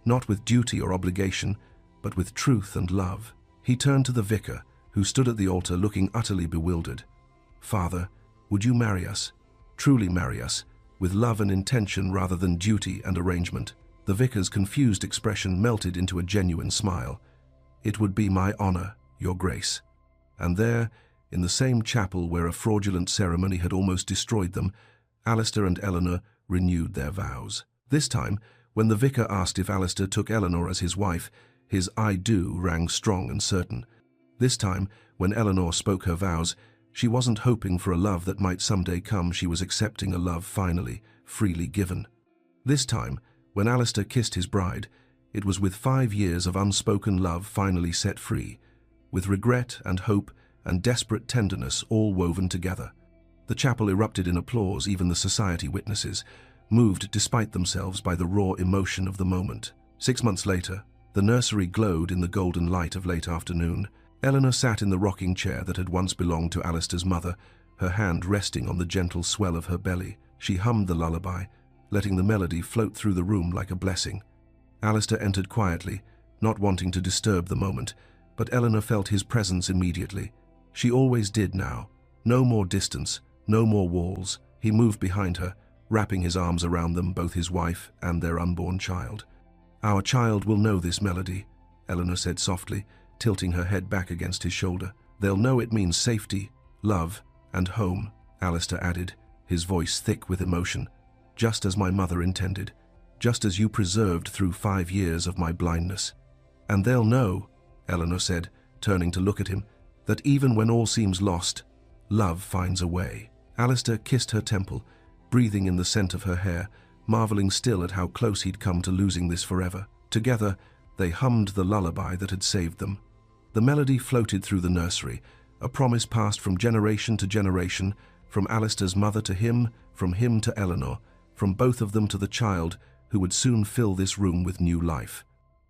not with duty or obligation, but with truth and love." He turned to the vicar, who stood at the altar looking utterly bewildered. "Father, would you marry us? Truly marry us, with love and intention rather than duty and arrangement?" The vicar's confused expression melted into a genuine smile. "It would be my honor, Your Grace." And there, in the same chapel where a fraudulent ceremony had almost destroyed them, Alistair and Eleanor renewed their vows. This time, when the vicar asked if Alistair took Eleanor as his wife, his "I do" rang strong and certain. This time, when Eleanor spoke her vows, she wasn't hoping for a love that might someday come, she was accepting a love finally, freely given. This time, when Alistair kissed his bride, it was with 5 years of unspoken love finally set free, with regret and hope and desperate tenderness all woven together. The chapel erupted in applause, even the society witnesses, moved despite themselves by the raw emotion of the moment. 6 months later, the nursery glowed in the golden light of late afternoon. Eleanor sat in the rocking chair that had once belonged to Alistair's mother, her hand resting on the gentle swell of her belly. She hummed the lullaby, letting the melody float through the room like a blessing. Alistair entered quietly, not wanting to disturb the moment, But Eleanor felt his presence immediately. She always did now. No more distance, no more walls. He moved behind her, wrapping his arms around them, both his wife and their unborn child. "Our child will know this melody," Eleanor said softly, tilting her head back against his shoulder. "They'll know it means safety, love, and home," Alistair added, his voice thick with emotion. "Just as my mother intended, just as you preserved through 5 years of my blindness. And they'll know," Eleanor said, turning to look at him, "that even when all seems lost, love finds a way." Alistair kissed her temple, breathing in the scent of her hair, marveling still at how close he'd come to losing this forever. Together, they hummed the lullaby that had saved them. The melody floated through the nursery, a promise passed from generation to generation, from Alistair's mother to him, from him to Eleanor, from both of them to the child who would soon fill this room with new life.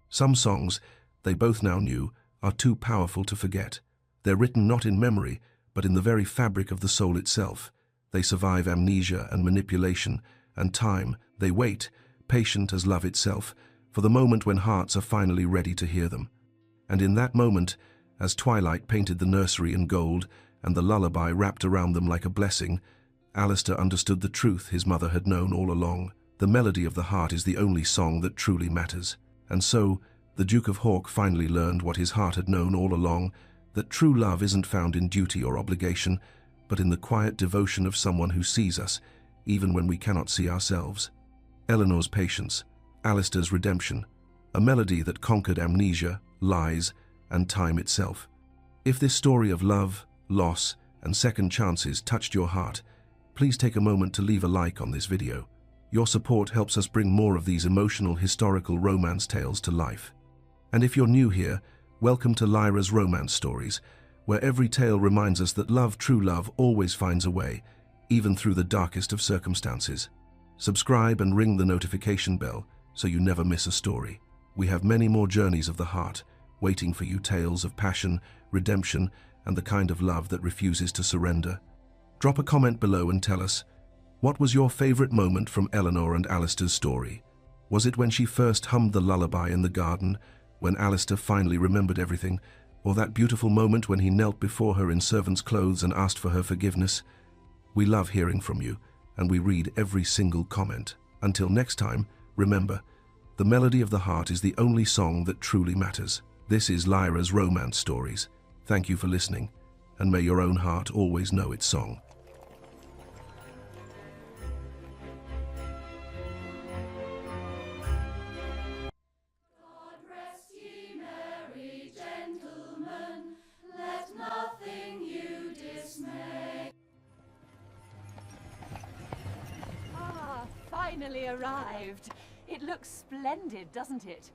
Some songs, they both now knew, are too powerful to forget. They're written not in memory, but in the very fabric of the soul itself. They survive amnesia and manipulation and time. They wait, patient as love itself, for the moment when hearts are finally ready to hear them. And in that moment, as twilight painted the nursery in gold and the lullaby wrapped around them like a blessing, Alistair understood the truth his mother had known all along. The melody of the heart is the only song that truly matters. And so, the Duke of Hawk finally learned what his heart had known all along, that true love isn't found in duty or obligation, but in the quiet devotion of someone who sees us, even when we cannot see ourselves. Eleanor's patience, Alistair's redemption, a melody that conquered amnesia, lies, and time itself. If this story of love, loss, and second chances touched your heart, please take a moment to leave a like on this video. Your support helps us bring more of these emotional historical romance tales to life. And if you're new here, welcome to Lyra's Romance Stories, where every tale reminds us that love, true love, always finds a way, even through the darkest of circumstances. Subscribe and ring the notification bell so you never miss a story. We have many more journeys of the heart, waiting for you, tales of passion, redemption, and the kind of love that refuses to surrender. Drop a comment below and tell us, what was your favorite moment from Eleanor and Alistair's story? Was it when she first hummed the lullaby in the garden, when Alistair finally remembered everything, or that beautiful moment when he knelt before her in servant's clothes and asked for her forgiveness? We love hearing from you, and we read every single comment. Until next time, remember, the melody of the heart is the only song that truly matters. This is Lyra's Romance Stories. Thank you for listening, and may your own heart always know its song. God rest ye merry gentlemen, let nothing you dismay. Ah, finally arrived. It looks splendid, doesn't it?